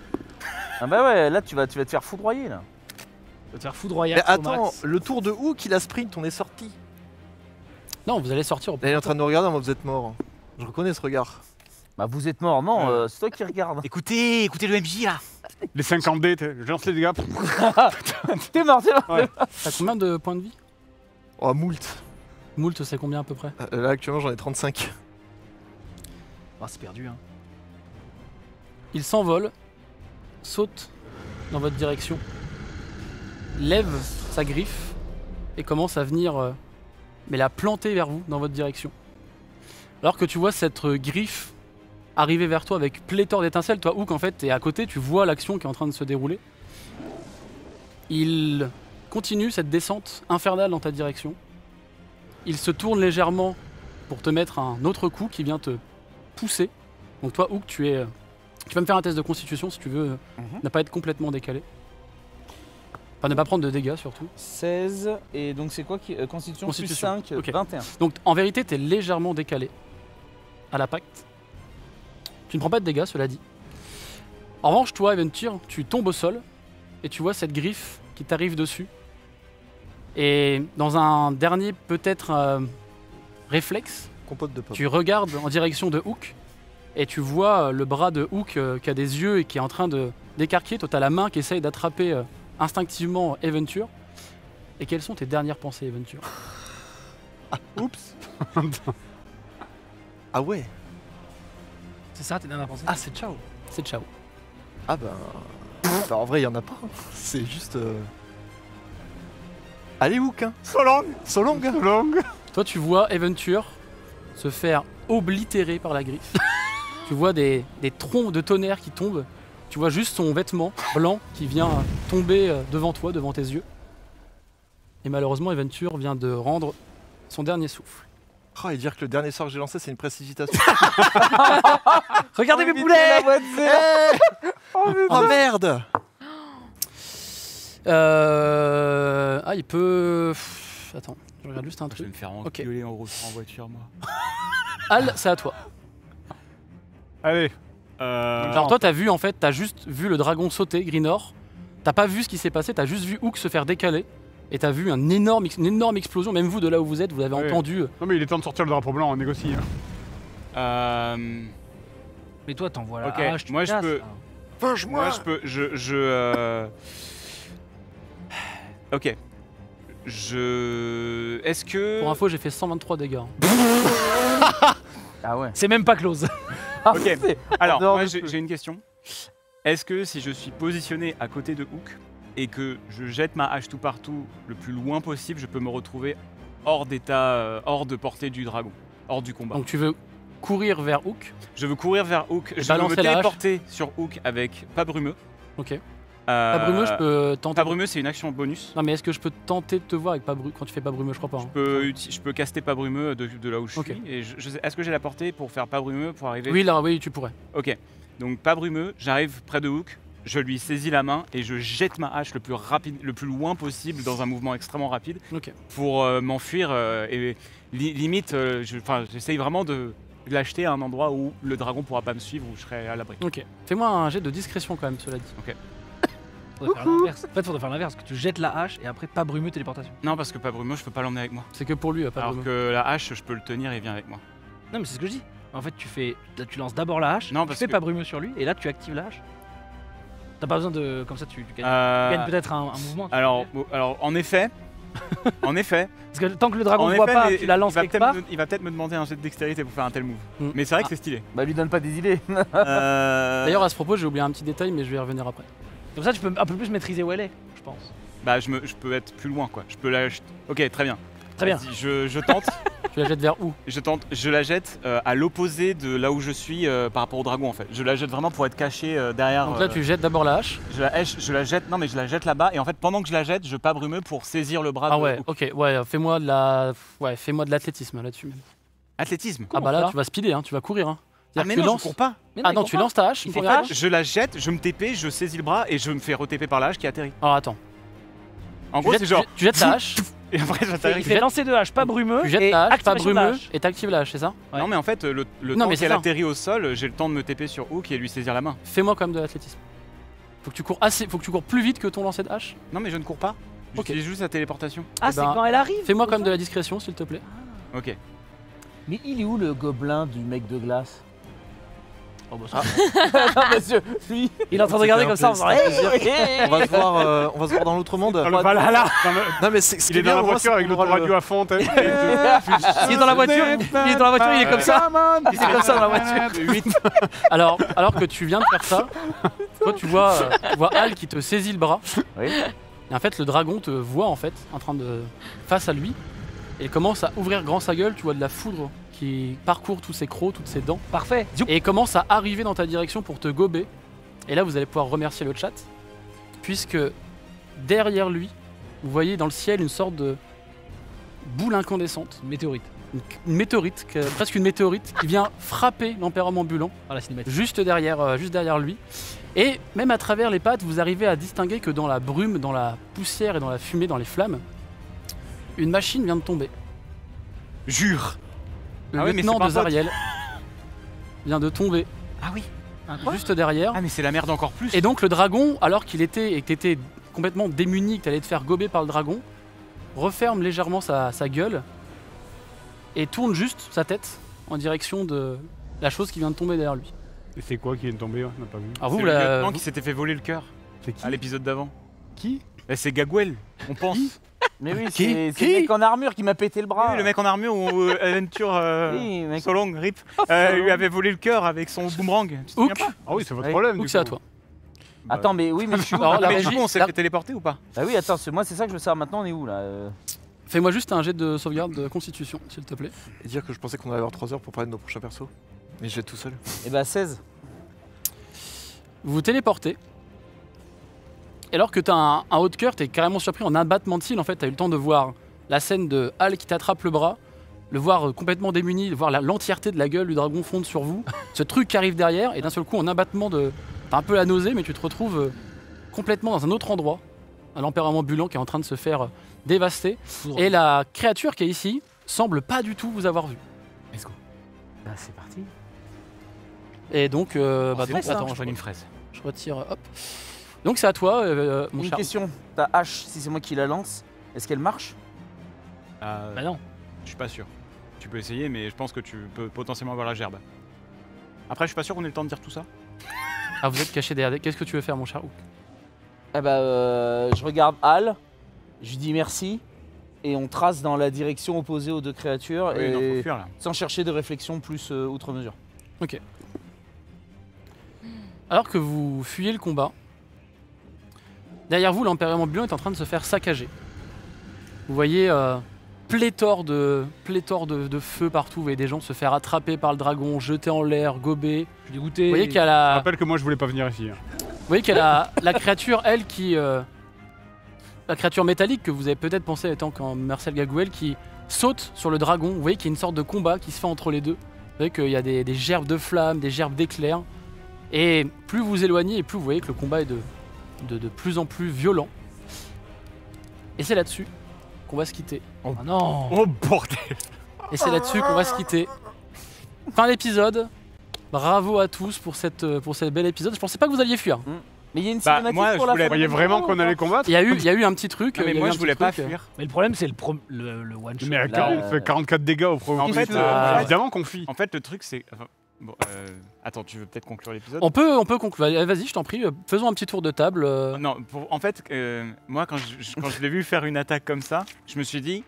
C: Ah bah ouais, là tu vas te faire foudroyer là.
D: Tu vas te faire foudroyer.
G: Mais
D: au
G: attends,
D: max.
G: le tour de Hook, il a sprint, on est sorti.
B: Non, vous allez sortir au
G: Là, il est en train de nous regarder en mode vous êtes mort. Je reconnais ce regard.
C: Bah vous êtes mort, non, c'est toi qui regarde.
A: Écoutez le MJ, là.
F: Les 50 dés, je lance les dégâts.
C: T'es mort, t'es mort.
F: Ouais.
B: T'as combien de points de vie?
G: Oh, moult.
B: Moult, c'est combien à peu près?
G: Là, actuellement, j'en ai 35.
D: Ah, c'est perdu, hein.
B: Il s'envole, saute dans votre direction, lève sa griffe et commence à venir, mais la planter vers vous dans votre direction. Alors que tu vois cette griffe arriver vers toi avec pléthore d'étincelles, toi Hook en fait t'es à côté, tu vois l'action qui est en train de se dérouler. Il continue cette descente infernale dans ta direction. Il se tourne légèrement pour te mettre un autre coup qui vient te pousser. Donc toi Hook tu vas me faire un test de constitution si tu veux ne pas être complètement décalé. Enfin ne pas prendre de dégâts surtout.
C: 16, et donc c'est quoi qui. Constitution,
B: Constitution.
C: plus 5,
B: Ok.
C: 21.
B: Donc en vérité tu es légèrement décalé à la pacte. Tu ne prends pas de dégâts cela dit. En revanche toi Aventure tu tombes au sol et tu vois cette griffe qui t'arrive dessus. Et dans un dernier peut-être réflexe,
G: Compote de pommes.
B: tu regardes en direction de Hook et tu vois le bras de Hook qui a des yeux et qui est en train de d'écarquiller. Toi, tu as la main qui essaye d'attraper instinctivement Aventure. Et quelles sont tes dernières pensées, Aventure?
F: Oups.
G: Ah ouais.
D: C'est ça, tes dernières pensées?
G: Ah, c'est ciao.
B: C'est ciao.
G: Ah bah... bah en vrai, il y en a pas. C'est juste... Allez, Hook, hein.
F: So long.
G: So long.
F: So long.
B: Toi, tu vois Aventure se faire oblitérer par la griffe. Tu vois des troncs de tonnerre qui tombent. Tu vois juste son vêtement blanc qui vient tomber devant toi, devant tes yeux. Et malheureusement, Aventure vient de rendre son dernier souffle.
G: Oh, et dire que le dernier sort que j'ai lancé, c'est une prestigitation.
D: Regardez mes poulets!
G: Oh merde.
B: Ah, il peut... Attends, je regarde juste un
A: Je vais
B: truc.
A: me faire
B: Ok.
A: engueuler en rentrant en voiture, moi.
B: Al, c'est à toi.
F: Allez.
B: Alors toi, t'as vu en fait, t'as juste vu le dragon sauter, Greenor. T'as pas vu ce qui s'est passé, t'as juste vu Hook se faire décaler. Et t'as vu une énorme explosion, même vous de là où vous êtes, vous avez
F: Ouais.
B: entendu.
F: Non mais il est temps de sortir le drapeau blanc, on négocie.
D: Mais toi, t'envoies la
A: Ok,
D: hache, tu
A: moi,
D: te
A: je
D: casses,
A: peux-
D: là.
A: Moi, je peux. Ok. Est-ce que.
B: Pour info, j'ai fait 123 dégâts.
C: Ah ouais.
D: C'est même pas close.
A: Ok. Alors,
C: dehors
A: moi,
C: de
A: j'ai
C: tout.
A: j'ai une question. Est-ce que si je suis positionné à côté de Hook et que je jette ma hache tout partout le plus loin possible, je peux me retrouver hors d'état, hors de portée du dragon, hors du combat?
B: Donc tu veux courir vers Hook.
A: Je veux courir vers Hook, je veux me
B: balancer la hache.
A: téléporter sur Hook avec pas brumeux.
B: Ok. Pas brumeux, je peux tenter.
A: Pas brumeux, c'est une action bonus.
B: Non, mais est-ce que je peux tenter de te voir avec pas brumeux quand tu fais pas brumeux? Je crois pas. hein.
A: Je peux caster pas brumeux de là où je
B: Ok.
A: suis. Et est-ce que j'ai la portée pour faire pas brumeux pour arriver?
B: Oui, là, oui, tu pourrais.
A: Ok. Donc pas brumeux, j'arrive près de Hook, je lui saisis la main et je jette ma hache le plus rapide, le plus loin possible dans un mouvement extrêmement rapide
B: Ok.
A: pour m'enfuir et limite, j'essaye vraiment de l'acheter à un endroit où le dragon pourra pas me suivre, où je serai à l'abri.
B: Ok. Fais-moi un jet de discrétion quand même, cela dit.
D: Faudrait faire l'inverse. En fait, faudrait faire l'inverse, que tu jettes la hache et après pas brumeux téléportation.
A: Non, parce que pas brumeux, je peux pas l'emmener avec moi.
B: C'est que pour lui, pas
A: Alors
B: brumeux.
A: que la hache, je peux le tenir et il vient avec moi.
D: Non, mais c'est ce que je dis. En fait, là, tu lances d'abord la hache,
A: Non,
D: tu
A: parce
D: fais
A: que-
D: pas brumeux sur lui et là tu actives la hache. T'as pas besoin de. Comme ça, tu gagnes, tu gagnes peut-être un mouvement. tu
A: Alors,
D: sais.
A: en effet, En effet.
D: Parce que tant que le dragon
A: En
D: ne voit
A: effet,
D: pas,
A: mais
D: tu la lances quelque part.
A: il va peut-être me demander un jet de dextérité pour faire un tel move.
B: Mm.
A: Mais c'est vrai que c'est stylé.
C: Bah lui donne pas des idées.
B: D'ailleurs, à ce propos, j'ai oublié un petit détail, mais je vais y revenir après.
D: Comme ça, tu peux un peu plus maîtriser où elle est, je pense.
A: bah je peux être plus loin quoi. Je peux la. Ok, très bien.
D: Très bien.
A: Vas-y, je tente.
B: Tu la jettes vers où?
A: Je la jette à l'opposé de là où je suis par rapport au dragon en fait. Je la jette vraiment pour être caché derrière.
B: Donc là, tu jettes d'abord la hache.
A: je la jette, non mais je la jette là-bas et en fait pendant que je la jette, je pas brumeux pour saisir le bras
B: Ah
A: de
B: ouais,
A: Hook.
B: ok, ouais, fais-moi de l'athlétisme là-dessus même.
A: Athlétisme.
B: Ah bah là,
D: ça
B: tu vas speeder, hein, tu vas courir. Hein.
A: Ah
B: C'est-à-dire
A: mais
B: que tu
A: non,
B: lances-
A: je cours pas.
D: Mais
B: Ah
D: il
B: non,
D: court
B: tu
D: pas.
B: lances ta hache,
D: Il
B: une
D: fait
B: première
D: pas.
B: hache.
A: Je la jette, je me TP, je saisis le bras et je me fais re-TP par la hache qui atterrit.
B: Alors attends,
A: En gros, c'est genre
B: tu jettes la hache,
A: et après j'atterris.
D: Il fait lancer de hache, pas brumeux.
B: tu jettes
D: et
B: la hache, pas
D: activation de la
B: brumeux,
D: hache.
B: et t'actives la hache, c'est ça?
D: Ouais.
A: Non mais en fait le
B: Non,
A: temps
B: mais c'est
A: qu'elle
B: ça.
A: atterrit au sol, j'ai le temps de me TP sur Hook et lui saisir la main.
B: Fais-moi quand même de l'athlétisme. Faut que tu cours plus vite que ton lancer de hache.
A: Non mais je ne cours pas.
B: Ok.
A: J'utilise juste la téléportation.
D: Ah,
B: Eh
D: c'est
B: ben,
D: quand elle arrive.
B: Fais-moi
D: c'est
B: quand même
D: ça
B: de la discrétion, s'il te plaît.
A: Ok.
C: Mais il est où le gobelin du mec de glace?
D: Oh, bah, ça.
C: Non monsieur, lui.
D: Il est en train de regarder comme ça en faisant.
G: On va se voir dans l'autre monde.
F: Dans le Valhalla.
G: Non mais ce qui
F: Il est dans la
G: bien, moi,
F: voiture
G: c'est
F: avec
G: qu'on
F: l'autre
G: aura le-
F: radio à fond. t'as vu
D: Il est dans la voiture, il est comme ça. Il est comme ça dans la voiture.
B: Alors que tu viens de faire ça, toi tu vois Hal qui te saisit le bras.
C: Oui.
B: Et en fait, le dragon te voit en fait, en train de face à lui, et il commence à ouvrir grand sa gueule. Tu vois de la foudre qui parcourt tous ses crocs, toutes ses dents,
D: Parfait.
B: et il commence à arriver dans ta direction pour te gober. Et là, vous allez pouvoir remercier le chat, puisque derrière lui, vous voyez dans le ciel une sorte de boule incandescente,
D: Météorite.
B: une météorite, presque une météorite, qui vient frapper l'empereur ambulant.
D: Dans la cinématique.
B: juste derrière lui. Et même à travers les pattes, vous arrivez à distinguer que dans la brume, dans la poussière et dans la fumée, dans les flammes, une machine vient de tomber.
A: Jure.
B: Le
A: Ah oui, mais
B: lieutenant
A: c'est pas
B: de
A: un pote.
B: Zariel vient de tomber
A: Ah oui.
B: juste derrière.
A: Ah mais c'est la merde encore plus.
B: Et donc le dragon, alors qu'il était et que t'étais complètement démuni, que t'allais te faire gober par le dragon, referme légèrement sa gueule et tourne juste sa tête en direction de la chose qui vient de tomber derrière lui.
F: Et c'est quoi qui vient de tomber? On n'a pas vu.
B: Alors
A: C'est
B: vous,
A: le
B: la-
A: lieutenant qui s'était fait voler le cœur
F: C'est qui?
A: à l'épisode d'avant.
F: Qui?
A: Eh, c'est Gagwell, on pense.
C: Mais oui,
F: Qui
C: c'est le mec en armure qui m'a pété le bras.
A: Oui, le mec en armure ou Aventure
C: Oui, mec.
A: Solong, RIP, lui avait volé le cœur avec son boomerang. Tu te souviens
B: Hook,
A: pas
F: Ah oui, c'est votre
C: Oui.
F: problème.
B: Hook,
F: du
B: c'est à
F: coup.
B: toi.
C: Attends, mais oui, mais je suis où
B: Alors, la
A: Mais
B: régie-
A: du coup, on s'est
B: la-
A: fait téléporter ou pas?
C: Bah oui, attends, moi c'est ça que je veux savoir maintenant, on est où là
B: Fais-moi juste un jet de sauvegarde de constitution, s'il te plaît.
G: Et dire que je pensais qu'on allait avoir 3 heures pour parler de nos prochains persos. Mais je vais être tout seul.
C: Eh bah 16.
B: Vous vous téléportez. Et alors que t'as un haut de cœur, t'es carrément surpris en abattement de cils. En fait, t'as eu le temps de voir la scène de Hal qui t'attrape le bras, le voir complètement démuni, de voir l'entièreté de la gueule du dragon fondre sur vous, ce truc qui arrive derrière, et d'un seul coup, en abattement de. T'as un peu la nausée, mais tu te retrouves complètement dans un autre endroit, à l'empereur ambulant qui est en train de se faire dévaster. Et la créature qui est ici semble pas du tout vous avoir vu.
A: Let's go.
C: Bah c'est parti.
B: Et donc,
A: C'est
B: donc,
A: bon, ça,
B: attends,
A: je prends une fraise.
B: je retire, hop. Donc c'est à toi, mon
C: Une
B: cher.
C: question, ta hache, si c'est moi qui la lance, est-ce qu'elle marche?
D: Bah non.
A: Je suis pas sûr. Tu peux essayer, mais je pense que tu peux potentiellement avoir la gerbe. Après, je suis pas sûr qu'on ait le temps de dire tout ça.
B: Ah, vous êtes caché derrière. Qu'est-ce que tu veux faire, mon cher Hook?
C: Eh bah je regarde Hal, je lui dis merci, et on trace dans la direction opposée aux deux créatures,
A: Oui, non, faut
C: et
A: fuir là.
C: sans chercher de réflexion plus outre mesure.
B: Alors que vous fuyez le combat, derrière vous, l'Empérium ambulant est en train de se faire saccager. Vous voyez pléthore de feu partout. Vous voyez des gens se faire attraper par le dragon, jeter en l'air, gober.
D: Je suis dégoûté.
B: Vous voyez qu'il y a
F: Je
B: la,
F: rappelle que moi je voulais pas venir ici. Hein.
B: vous voyez qu'il y a la créature, elle, qui... la créature métallique que vous avez peut-être pensé étant quand Marcel Gagouel, qui saute sur le dragon. Vous voyez qu'il y a une sorte de combat qui se fait entre les deux. Vous voyez qu'il y a des gerbes de flammes, des gerbes d'éclairs. Et plus vous vous éloignez, et plus vous voyez que le combat est de plus en plus violent. Et c'est là-dessus qu'on va se quitter.
D: Ah non.
F: Oh bordel!
B: Et c'est là-dessus qu'on va se quitter. Fin d'épisode. Bravo à tous pour cette bel épisode. Je pensais pas que vous alliez fuir.
C: Mais il y a une
A: Bah,
C: cinématique
A: moi,
C: pour
A: je
C: la
A: voulais-
C: fin
F: Vous voyez
C: du
F: vraiment
C: combat,
F: qu'on
C: ou pas
F: allait combattre?
B: Il y a eu un petit truc.
A: Non, mais
B: il y a
A: moi,
B: eu un
A: je voulais
B: petit
A: pas
B: truc,
A: fuir.
D: Mais le problème, c'est le one shot.
F: Mais à
C: Là,
F: on fait 44 dégâts au premier
A: En fait,
F: tour.
A: en fait-
F: Évidemment qu'on fuit.
A: En fait, le truc, c'est. Enfin, Bon, attends, tu veux peut-être conclure l'épisode?
B: On peut conclure. Vas-y, je t'en prie, faisons un petit tour de table.
A: Non, en fait, moi, quand je l'ai vu faire une attaque comme ça, je me suis dit,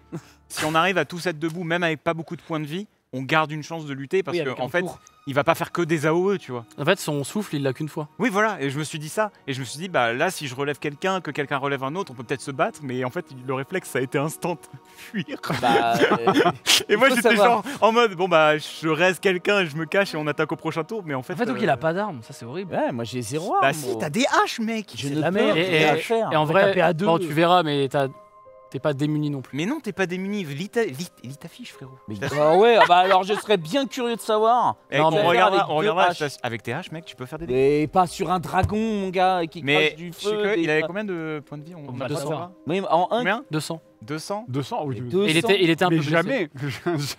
A: si on arrive à tous être debout, même avec pas beaucoup de points de vie, on garde une chance de lutter parce qu'en fait, il va pas faire que des AOE, tu vois.
B: En fait, son souffle, il l'a qu'une fois.
A: Oui, voilà, et je me suis dit ça. Et je me suis dit, bah là, si je relève quelqu'un, que quelqu'un relève un autre, on peut peut-être se battre, mais en fait, le réflexe, ça a été instant fuir.
C: Bah,
A: Et moi,
C: faut
A: j'étais
C: savoir.
A: genre en mode, bon, bah, je reste quelqu'un et je me cache et on attaque au prochain tour, mais en fait.
D: En fait, donc il a pas d'armes, ça c'est horrible.
C: Ouais, moi j'ai 0
A: Bah,
C: arme,
A: si,
C: gros.
A: t'as des haches, mec.
C: Je
D: c'est
C: ne
D: la
C: peux
D: merde.
C: rien
B: Et-
C: faire.
B: Et en
D: On va
B: vrai,
D: taper à deux.
B: bon, tu verras, mais t'es pas démuni non plus.
A: Mais non, t'es pas démuni. Lis ta fiche, frérot.
C: Mais ouais, bah alors je serais bien curieux de savoir.
A: Eh,
B: Non,
A: on
B: mais-
A: regardera,
C: avec
A: on
C: deux
A: regardera
C: haches.
A: avec tes haches, mec, tu peux faire des dégâts.
C: Mais pas sur un dragon, mon gars, qui
A: Mais
C: crache du
A: je suis
C: feu.
A: curieux,
C: des-
A: il avait combien de points de vie? On
B: va
A: a
B: le
A: pas
B: savoir.
A: savoir.
C: Mais en un,
A: Combien
B: 200.
A: 200
F: 200 oui.
C: 200.
B: Et il était un peu
F: Mais
B: blessé.
F: jamais.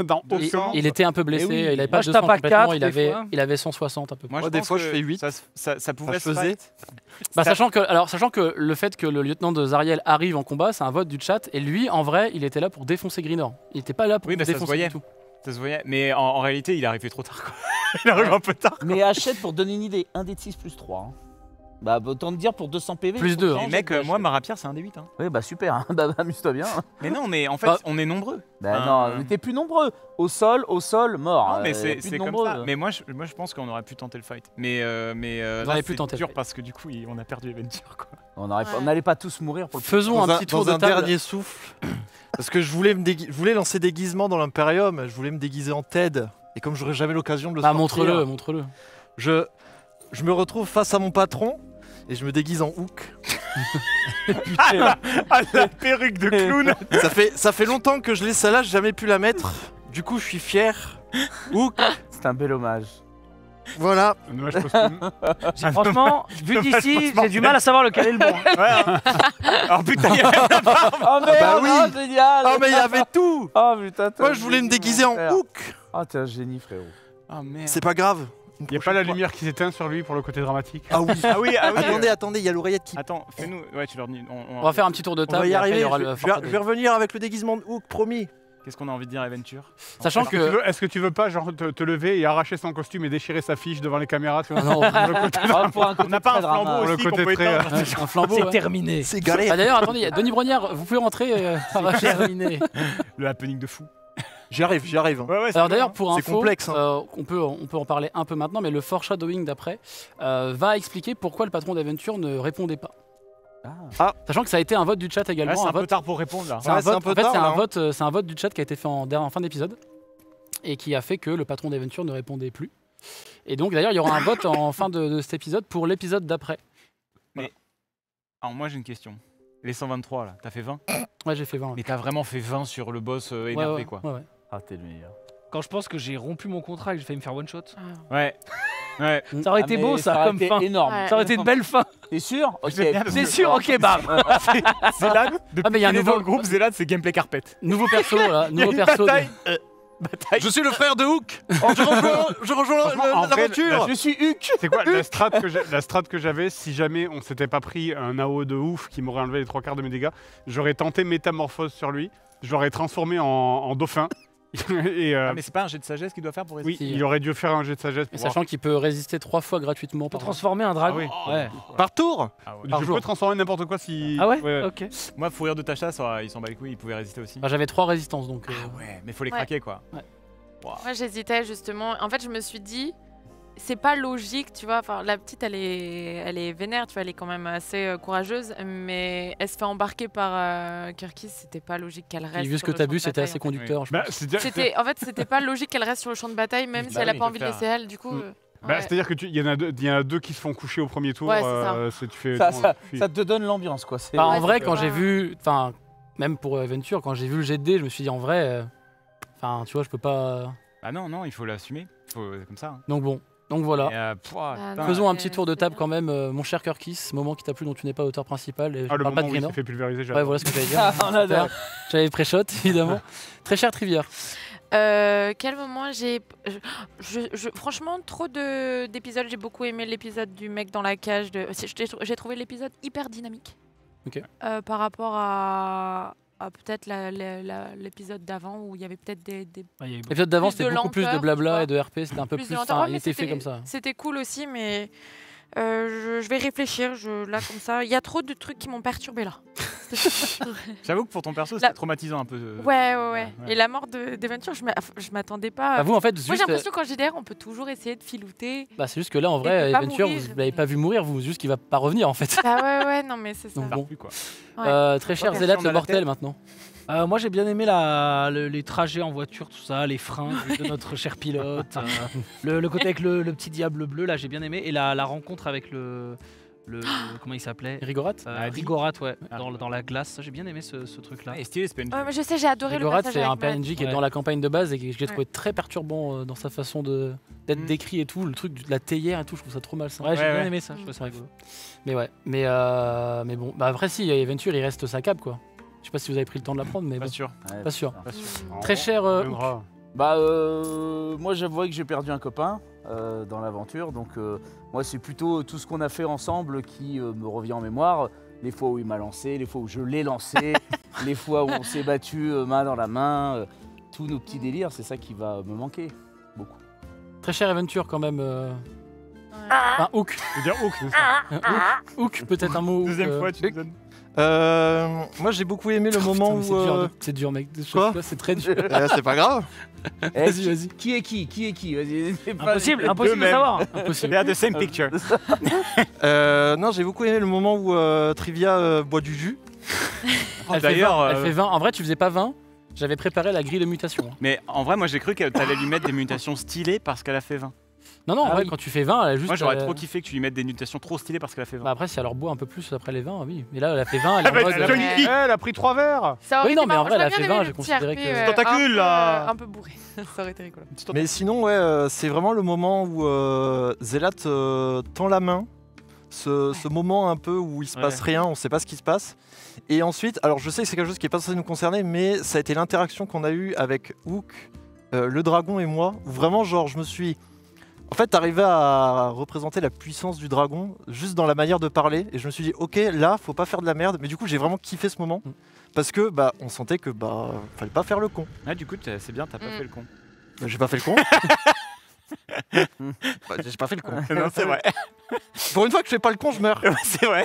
F: Dans
B: Il,
F: aucun.
B: il était un peu blessé,
C: Eh oui.
B: il avait
D: Moi,
B: pas
D: je
B: 200
D: tape à
B: complètement,
D: 4 des fois.
B: il avait 160 à peu près.
A: Moi,
G: Moi, des
A: pense
G: fois,
A: que
G: je fais 8.
A: Ça pouvait se
G: faisait.
A: fight.
B: Bah,
A: Ça-
B: sachant que le fait que le lieutenant de Zariel arrive en combat, c'est un vote du chat, et lui, en vrai, il était là pour défoncer Greenor. Il était pas là pour
A: Oui, bah, ça se
B: défoncer
A: voyait.
B: du tout.
A: Ça se voyait. Mais en réalité, il est arrivé trop tard, quoi. Il est arrivé un peu tard.
C: Mais Hachette, pour donner une idée, 1 d 6 plus 3. hein. Bah autant te dire pour 200 PV.
B: Plus
C: il faut
B: deux,
C: changer
A: Mais mec,
C: de
A: moi,
C: Hachette.
A: ma rapière, c'est un D8. Hein.
C: Ouais, bah super, hein. Bah amuse-toi bien.
A: Mais non, mais en fait,
B: Bah-
A: on est nombreux.
C: Bah
A: Enfin,
C: non, mais t'es plus nombreux. Au sol, mort.
A: Non, mais
C: Plus
A: c'est
C: de
A: comme
C: nombreux.
A: ça. Mais moi, je pense qu'on aurait pu tenter le fight. Mais
B: On
A: là,
B: aurait pu
A: c'est
B: tenter le
A: dur
B: fight.
A: parce que du coup, on a perdu Adventure, quoi.
C: On
E: Ouais.
C: n'allait pas tous mourir pour le
B: Faisons un petit tour de
G: un
B: table.
G: dernier souffle. Parce que je voulais lancer déguisement dans l'Imperium, je voulais me déguiser en Ted. Et comme j'aurais jamais l'occasion de le
B: Bah,
G: sortir,
B: montre-le.
G: je me retrouve face à mon patron et je me déguise en Hook.
A: Ah, la perruque de clown.
G: Ça fait longtemps que je l'ai celle-là, j'ai jamais pu la mettre. Du coup, je suis fier. Hook,
C: C'est un bel hommage.
G: voilà.
F: Dommage costume.
D: Franchement, vu d'ici, j'ai du mal à savoir lequel est le bon.
A: Ouais. Hein. Alors putain, il y avait
C: Oh merde,
G: bah oui.
C: oh, génial.
G: Oh, mais il y avait tout.
C: Oh putain, t'es
G: Moi,
C: un
G: je voulais me
C: génie,
G: déguiser
C: mon
G: en
C: frère.
G: Hook.
C: Oh, t'es un génie, frérot.
A: Oh merde.
G: C'est pas grave.
F: Il n'y a pas la lumière qui s'éteint sur lui pour le côté dramatique.
G: Ah oui.
A: Ah oui, ah oui.
G: Attendez, il y a l'oreillette qui.
A: Attends, fais-nous. Ouais, tu leur dis.
B: On va faire un petit tour de
G: On
B: table.
G: va y
B: et après, il
G: arriver.
B: y aura
G: Je
B: le
G: vais
B: forfait
G: je vais revenir avec le déguisement de Hook, promis.
A: Qu'est-ce qu'on a envie de dire, Adventure?
B: Sachant
A: Alors,
B: que.
F: Est-ce que tu veux pas genre te lever et arracher son costume et déchirer sa fiche devant les caméras tu vois
B: Non,
C: Oh, pour un côté
A: On n'a pas
C: très
A: un flambeau
C: drama.
F: Pour le
A: aussi qu'on
F: côté
A: peut
F: très,
A: éteindre.
B: un flambeau.
D: C'est
B: ouais.
D: terminé.
G: C'est galère.
B: Bah, d'ailleurs, attendez, Denis Brognard, vous pouvez rentrer. Terminé.
A: Le happening de fou.
G: J'y arrive. hein.
A: Ouais, c'est
B: Alors
A: bon,
B: d'ailleurs,
A: hein.
B: pour
G: C'est
B: info,
G: complexe, hein.
B: on peut en parler un peu maintenant, mais le foreshadowing d'après va expliquer pourquoi le patron d'Aventure ne répondait pas. Sachant que ça a été un vote du chat également.
A: Ouais, c'est un peu
B: vote,
A: tard pour répondre là.
B: c'est un
G: Ouais, c'est
B: vote-
G: un peu
B: en fait,
G: tard,
B: c'est
G: là,
B: un
G: hein.
B: vote, c'est un vote du chat qui a été fait en fin d'épisode et qui a fait que le patron d'Aventure ne répondait plus. Et donc d'ailleurs, il y aura un vote en fin de cet épisode pour l'épisode d'après.
A: Alors moi j'ai une question. Les 123 là, t'as fait 20?
B: Ouais, j'ai fait 20.
A: Mais t'as vraiment fait 20 sur le boss énervé quoi.
B: Ouais.
C: Ah, t'es le meilleur.
D: Quand je pense que j'ai rompu mon contrat et que j'ai failli me faire one shot.
A: Ouais. Ouais.
D: Ça aurait
C: Ah,
D: été
C: mais
D: beau ça
C: aurait
D: comme
C: été
D: fin.
C: énorme.
E: Ouais.
D: Ça aurait été une belle fin.
C: T'es sûr? Ok.
A: J'aime bien parce
D: C'est
A: que-
D: sûr, ok, bam.
A: Zélad, depuis
B: Ah, mais il y a un
A: qu'il est
B: nouveau-
A: dans le groupe, Zélad c'est gameplay carpet.
B: Nouveau perso là,
A: Il y a
B: nouveau
A: une
B: perso.
A: bataille. Bataille.
G: Je suis le frère de Hook. Je rejoins
F: Franchement, en vrai,
G: l'aventure.
C: Je suis Huck.
F: C'est quoi la strat que j'avais si jamais on s'était pas pris un AO de ouf qui m'aurait enlevé les 3 quarts de mes dégâts? J'aurais tenté métamorphose sur lui, je l'aurais transformé en dauphin. Et
A: Ah, mais c'est pas un jet de sagesse qu'il doit faire pour
F: oui,
A: résister.
F: il aurait dû faire un jet de sagesse
B: Et
F: pour voir.
B: sachant qu'il peut résister 3 fois gratuitement
D: Pour
B: par an.
D: transformer un dragon.
F: Ah oui.
D: Ouais.
G: Par tour.
A: Ah ouais.
B: par
F: Je
B: jour.
F: peux transformer n'importe quoi si.
D: Ah ouais, Ok.
A: Moi fou rire de Tasha, il s'en bat les couilles, il pouvait résister aussi.
B: Bah, j'avais 3 résistances donc.
A: Ah ouais, mais faut les
E: Ouais.
A: craquer quoi.
E: Moi, j'hésitais justement. En fait, je me suis dit, c'est pas logique, tu vois. Enfin, la petite, elle est vénère, tu vois. Elle est quand même assez courageuse, mais elle se fait embarquer par Kirkis. C'était pas logique qu'elle reste.
B: Et vu ce
E: sur
B: que
E: le
B: t'as
E: champ
B: vu,
E: de
B: c'était
E: bataille,
B: assez
E: en fait.
B: conducteur. je
F: Bah,
B: pense.
E: En fait, c'était pas logique qu'elle reste sur le champ de bataille, même si
A: Bah
E: elle a
A: oui,
E: pas
A: il
E: envie
A: peut
E: de
A: faire-
E: laisser elle. Du coup,
B: Mm.
F: Bah,
E: ouais.
F: c'est-à-dire que il y en a deux qui se font coucher au premier tour.
E: Ouais, c'est ça.
F: Tu fais.
C: Ça,
F: bon,
C: ça,
F: fuis.
C: ça te donne l'ambiance, quoi. C'est-
B: Bah, en
E: Ouais,
B: vrai,
E: c'est
B: quand
E: pas-
B: j'ai vu, enfin, même pour Aventure, quand j'ai vu le jet de dés, je me suis dit en vrai, enfin, tu vois, je peux pas.
A: Ah non, il faut l'assumer. Faut comme ça. Hein.
B: Donc bon, donc voilà.
A: Et, pouah,
E: Ah,
A: putain.
E: non.
B: Faisons un
E: c'est-
B: petit tour de
E: c'est
B: table
E: bien.
B: quand même, mon cher Kirkis, moment qui t'a plu dont tu n'es pas l'auteur principal. Et je
F: Ah, le
B: parle pas de
F: moment où il
B: Greenor.
F: s'est fait pulvériser,
B: Ouais,
F: j'adore.
B: voilà ce que j'allais dire.
C: On adore.
B: J'avais pré-shot, évidemment. Très cher Trivière.
E: Quel moment franchement, trop d'épisodes. J'ai beaucoup aimé l'épisode du mec dans la cage. J'ai trouvé l'épisode hyper dynamique.
B: Ok.
E: Par rapport peut-être l'épisode d'avant où il y avait peut-être des
D: Ouais, il y a eu-
B: L'épisode d'avant,
E: Plus de
B: c'était beaucoup plus de
E: lenteur,
B: blabla
E: tu vois.
B: et de RP, c'était un peu
E: plus
B: plus.
E: de lenteur.
B: Enfin,
E: Ouais,
B: il
E: mais
B: était fait comme ça.
E: C'était cool aussi, mais je vais réfléchir. Là, comme ça, il y a trop de trucs qui m'ont perturbé là.
A: J'avoue que pour ton perso,
E: La-
A: c'était traumatisant un peu.
E: Ouais. Et la mort d'Eventure, je m'attendais pas.
B: Bah, vous, en fait,
E: Moi, j'ai
B: juste,
E: l'impression quand JDR, on peut toujours essayer de filouter.
B: bah, c'est juste que là, en
E: de
B: vrai,
E: pas
B: Adventure,
E: mourir.
B: vous l'avez pas vu mourir, vous, juste qu'il va pas revenir en fait.
E: Ah ouais, non, mais c'est ça.
B: Donc
A: Ça
B: bon.
A: plus, quoi.
B: Très cher
A: Ouais,
B: Zélat,
A: on a
B: le
A: la
B: mortel
A: tête.
B: maintenant.
D: Moi j'ai bien aimé les trajets en voiture, tout ça, les freins de notre cher pilote, le côté avec le petit diable bleu, là j'ai bien aimé, et la rencontre avec le comment il s'appelait
B: Rigorat
D: Rigorat, ouais,
A: Ah.
D: dans la glace, ça, j'ai bien aimé ce truc-là.
A: Ah, et stylé, c'est pas une.
E: Mais je sais, j'ai adoré le
B: Rigorat,
E: passage
B: c'est un
E: avec Matt.
B: PNJ qui est
D: Ouais.
B: dans la campagne de base et que j'ai trouvé très perturbant dans sa façon d'être
A: Mm.
B: décrit et tout. Le truc de la théière et tout, je trouve ça trop malsain.
D: Ouais, j'ai
A: Ouais,
D: bien
A: ouais.
D: aimé ça, je trouve ça rigolo.
B: Mais ouais, mais bon. Bah après, si, Adventure, il reste sa cape quoi. Je sais pas si vous avez pris le temps de la prendre, mais
A: Pas
B: bon,
A: sûr.
B: pas sûr.
A: Pas sûr.
E: Mm.
B: Très cher.
F: On viendra.
C: Bah moi j'avoue que j'ai perdu un copain dans l'aventure, donc moi c'est plutôt tout ce qu'on a fait ensemble qui me revient en mémoire. Les fois où il m'a lancé, les fois où je l'ai lancé, les fois où on s'est battu main dans la main, tous nos petits délires, c'est ça qui va me manquer beaucoup.
B: Très cher Adventure quand même.
E: Ouais.
B: Enfin, Hook.
F: Je veux dire Hook, c'est ça.
B: Hook, peut-être un mot. Hook,
A: Deuxième fois, tu nous donnes.
G: Moi j'ai beaucoup aimé le moment
B: Putain, mais
G: où.
B: c'est dur, mec.
G: Quoi
B: C'est très dur.
G: C'est pas grave.
B: Vas-y.
C: Qui est qui Vas-y. c'est pas-
D: Impossible
C: les
D: de
C: deux
D: savoir.
B: Impossible.
A: They are the same picture.
G: Non, j'ai beaucoup aimé le moment où Trivia boit du jus.
B: Elle fait
A: D'ailleurs,
B: 20, elle fait 20. En vrai, tu faisais pas 20. J'avais préparé la grille de mutation.
A: mais en vrai, moi j'ai cru que t'allais lui mettre des mutations stylées parce qu'elle a fait 20.
B: Non, en
D: Ah
B: vrai,
D: oui.
B: quand tu fais 20, elle a juste.
A: Moi j'aurais trop kiffé que tu lui mettes des mutations trop stylées parce qu'elle a fait 20.
B: Bah après, si elle leur boit un peu plus après les 20, oui. Mais là, elle a fait 20, elle est en
A: bah,
B: mode.
A: elle a
F: Johnny,
E: Ouais.
F: elle a pris 3 verres.
E: Ça aurait
B: Oui,
E: été
B: non, mais en
E: marrant.
B: vrai, elle a
E: J'aurais
B: fait
E: bien
B: 20,
E: aimé
B: j'ai
E: le petit
B: considéré
E: RP,
B: que-
A: Tentacule, là.
E: Un peu bourré. Ça aurait été rigolo.
G: Mais sinon, ouais, c'est vraiment le moment où Zélat tend la main. Ce moment un peu où il se passe rien, on sait pas ce qui se passe. Et ensuite, alors je sais que c'est quelque chose qui est pas censé nous concerner, mais ça a été l'interaction qu'on a eue avec Hook, le dragon et moi, où vraiment genre je me suis... En fait, t'arrivais à représenter la puissance du dragon juste dans la manière de parler, et je me suis dit, ok, là, faut pas faire de la merde, mais du coup, j'ai vraiment kiffé ce moment, parce que, bah, on sentait que, bah, fallait pas faire le con.
A: Ah, du coup, c'est bien, t'as pas fait le con.
G: Bah, j'ai pas fait le con. Bah, j'ai pas fait le con.
A: non, c'est vrai.
G: Pour une fois que je fais pas le con, je meurs.
A: c'est vrai.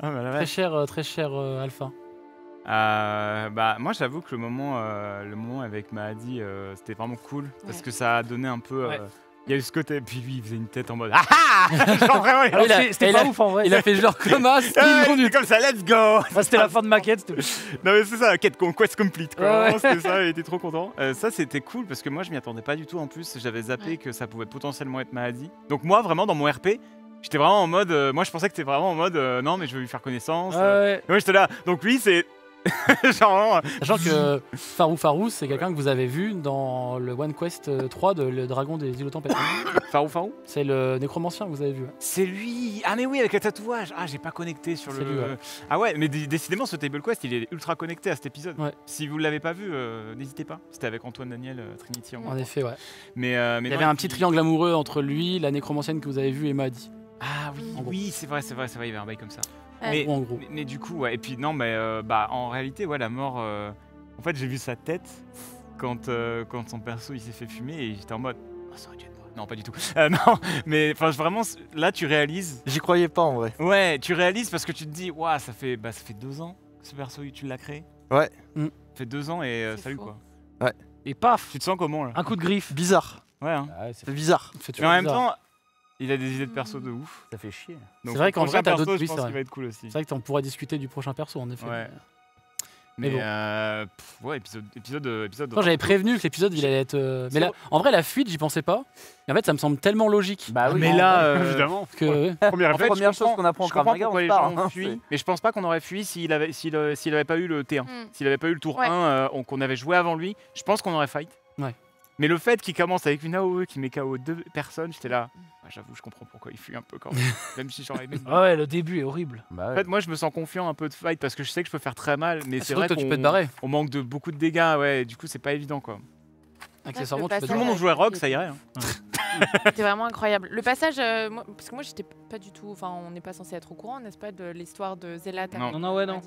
A: Ah, bah, la vache.
B: Très cher Alpha.
A: Bah moi j'avoue que le moment avec Mahadi c'était vraiment cool parce que ça a donné un peu
D: Ouais.
A: il y a eu ce côté puis lui il faisait une tête en mode ah ah genre vraiment
B: Ah, il a-
D: C'était
B: il
D: pas
B: a-
D: ouf en vrai.
B: Il a fait genre comme as,
A: Ah,
B: ils l'ont
A: c'est
B: du
A: comme ça let's go.
D: Moi, c'était la fin de ma quête.
A: Non mais c'est ça quête quest complete quoi.
D: Ouais, ouais.
A: Vraiment, c'était ça il était trop content. Ça c'était cool parce que moi je m'y attendais pas du tout en plus j'avais zappé
E: Ouais.
A: que ça pouvait potentiellement être Mahadi donc moi vraiment dans mon RP j'étais vraiment en mode moi je pensais que c'était vraiment en mode non mais je veux lui faire connaissance.
D: Ouais.
A: Et moi j'étais là donc lui c'est genre
B: Sachant que Farou, c'est quelqu'un que vous avez vu dans le One Quest 3 de Le Dragon des îles aux Tempêtes.
A: Farou
B: C'est le nécromancien que vous avez vu.
A: C'est lui. Ah mais oui avec le tatouage. Ah j'ai pas connecté sur
B: C'est
A: le.
B: lui, ouais.
A: Ah ouais mais décidément ce Table Quest il est ultra connecté à cet épisode.
B: Ouais.
A: Si vous l'avez pas vu n'hésitez pas. C'était avec Antoine Daniel Trinity.
B: En effet, ouais.
A: Mais
B: Il y avait un petit triangle amoureux entre lui, la nécromancienne que vous avez vue et Mahdi.
A: Ah oui
B: En gros.
A: oui c'est vrai il y avait un bail comme ça.
E: Ouais.
A: Mais,
B: En gros.
A: mais du coup ouais et puis non mais bah en réalité ouais la mort. En fait j'ai vu sa tête quand son perso il s'est fait fumer et j'étais en mode oh, ça aurait dû être moi. Non pas du tout. Non mais enfin vraiment là tu réalises.
G: J'y croyais pas en vrai.
A: Ouais, tu réalises parce que tu te dis, waouh, ça fait 2 ans que ce perso, tu l'as créé.
G: Ouais.
B: Mm.
A: Ça fait 2 ans et
E: C'est
A: salut
E: fou.
A: quoi.
D: Et paf,
A: Tu te sens comment là
D: un coup de griffe.
G: Bizarre.
A: Ouais, hein.
G: C'est bizarre.
B: Il fait
A: Mais en
B: toujours
A: même
B: bizarre.
A: temps, il a des idées de perso de ouf.
C: Ça fait chier.
A: Donc,
B: C'est vrai
A: le
B: qu'en
A: prochain
B: vrai, t'as
A: perso,
B: d'autres-
A: je
B: oui,
A: pense
B: c'est
A: qu'il
B: vrai.
A: va être cool aussi.
B: C'est vrai qu'on pourra discuter du prochain perso en effet.
A: Ouais.
B: Mais
A: Mais
B: bon.
A: ouais, épisode.
B: Moi j'avais prévenu que l'épisode il allait être. Mais là, en vrai, la fuite, j'y pensais pas. Et en fait, ça me semble tellement logique.
C: Bah oui.
A: Mais là,
F: Évidemment.
B: Que, ouais.
F: Première
A: en fait,
F: réflexe.
C: première
A: je
C: chose
A: comprends-
C: qu'on apprend en
A: je comprends
C: Krav Maga,
A: pourquoi
C: on
A: les
C: se part,
A: gens ont
C: hein,
A: fui,
C: c'est-
A: mais je pense pas qu'on aurait fui s'il avait pas eu le T1.
E: Mm.
A: S'il avait pas eu le tour
E: Ouais.
A: 1 qu'on avait joué avant lui, je pense qu'on aurait fight.
B: Ouais.
A: Mais le fait qu'il commence avec une AOE qui met KO 2 personnes, j'étais là. Ouais, j'avoue, je comprends pourquoi il fuit un peu quand même. Même si j'aurais aimé.
D: Ah ouais, le début est horrible.
C: Bah
A: En
C: ouais.
A: fait, moi, je me sens confiant un peu de fight parce que je sais que je peux faire très mal, mais c'est
B: Surtout
A: vrai
B: que
A: qu'on
B: toi, tu peux te barrer.
A: on manque de beaucoup de dégâts, ouais. Et du coup, c'est pas évident quoi.
B: Accessoirement, tu
E: Ouais,
B: peux
A: Tout
B: te
A: le
B: barrer.
A: monde jouait rock, ça irait. Hein.
E: C'était vraiment incroyable. Le passage, parce que moi j'étais pas du tout, enfin on n'est pas censé être au courant, n'est-ce pas, de l'histoire de Zélat.
A: Non.
D: Non, ouais, non.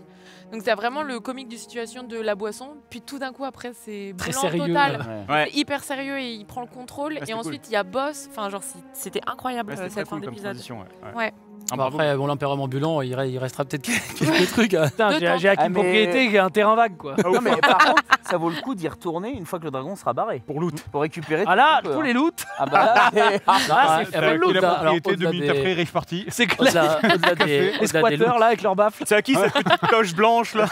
E: Donc c'est vraiment le comique du situation de la boisson, puis tout d'un coup après c'est
D: Très
E: blanc
D: sérieux.
E: total.
A: Ouais.
E: C'est hyper sérieux et il prend le contrôle.
A: c'était
E: Et ensuite il y a Boss, enfin genre c'était incroyable
A: Ouais, c'était très
E: cette fin
A: cool comme
E: d'épisode.
A: transition. Ouais.
E: Ouais.
A: Ah,
B: Bon,
A: bravo.
B: après, bon, l'Impérium ambulant, il restera peut-être quelques trucs.
D: Putain,
E: Deux temps.
D: j'ai acquis
C: Ah,
D: une
C: mais-
D: propriété qui est un terrain vague, quoi.
C: Non mais par contre, ça vaut le coup d'y retourner une fois que le dragon sera barré.
F: Pour loot.
C: Pour récupérer
D: Ah là,
C: tout,
D: tous les loots,
C: Ah bah là, c'est-
D: ah,
B: Ouais,
D: c'est
B: et
D: full
B: après,
D: loot.
F: Et la
B: au-delà-
F: propriété,
B: alors,
F: 2 minutes
B: au-delà
F: après,
B: des-
F: rive parti.
D: C'est clair.
B: au-delà des,
D: Les
B: au-delà des
D: squatteurs
B: loots.
D: là avec leurs baffles.
A: C'est à qui cette petite coche blanche là?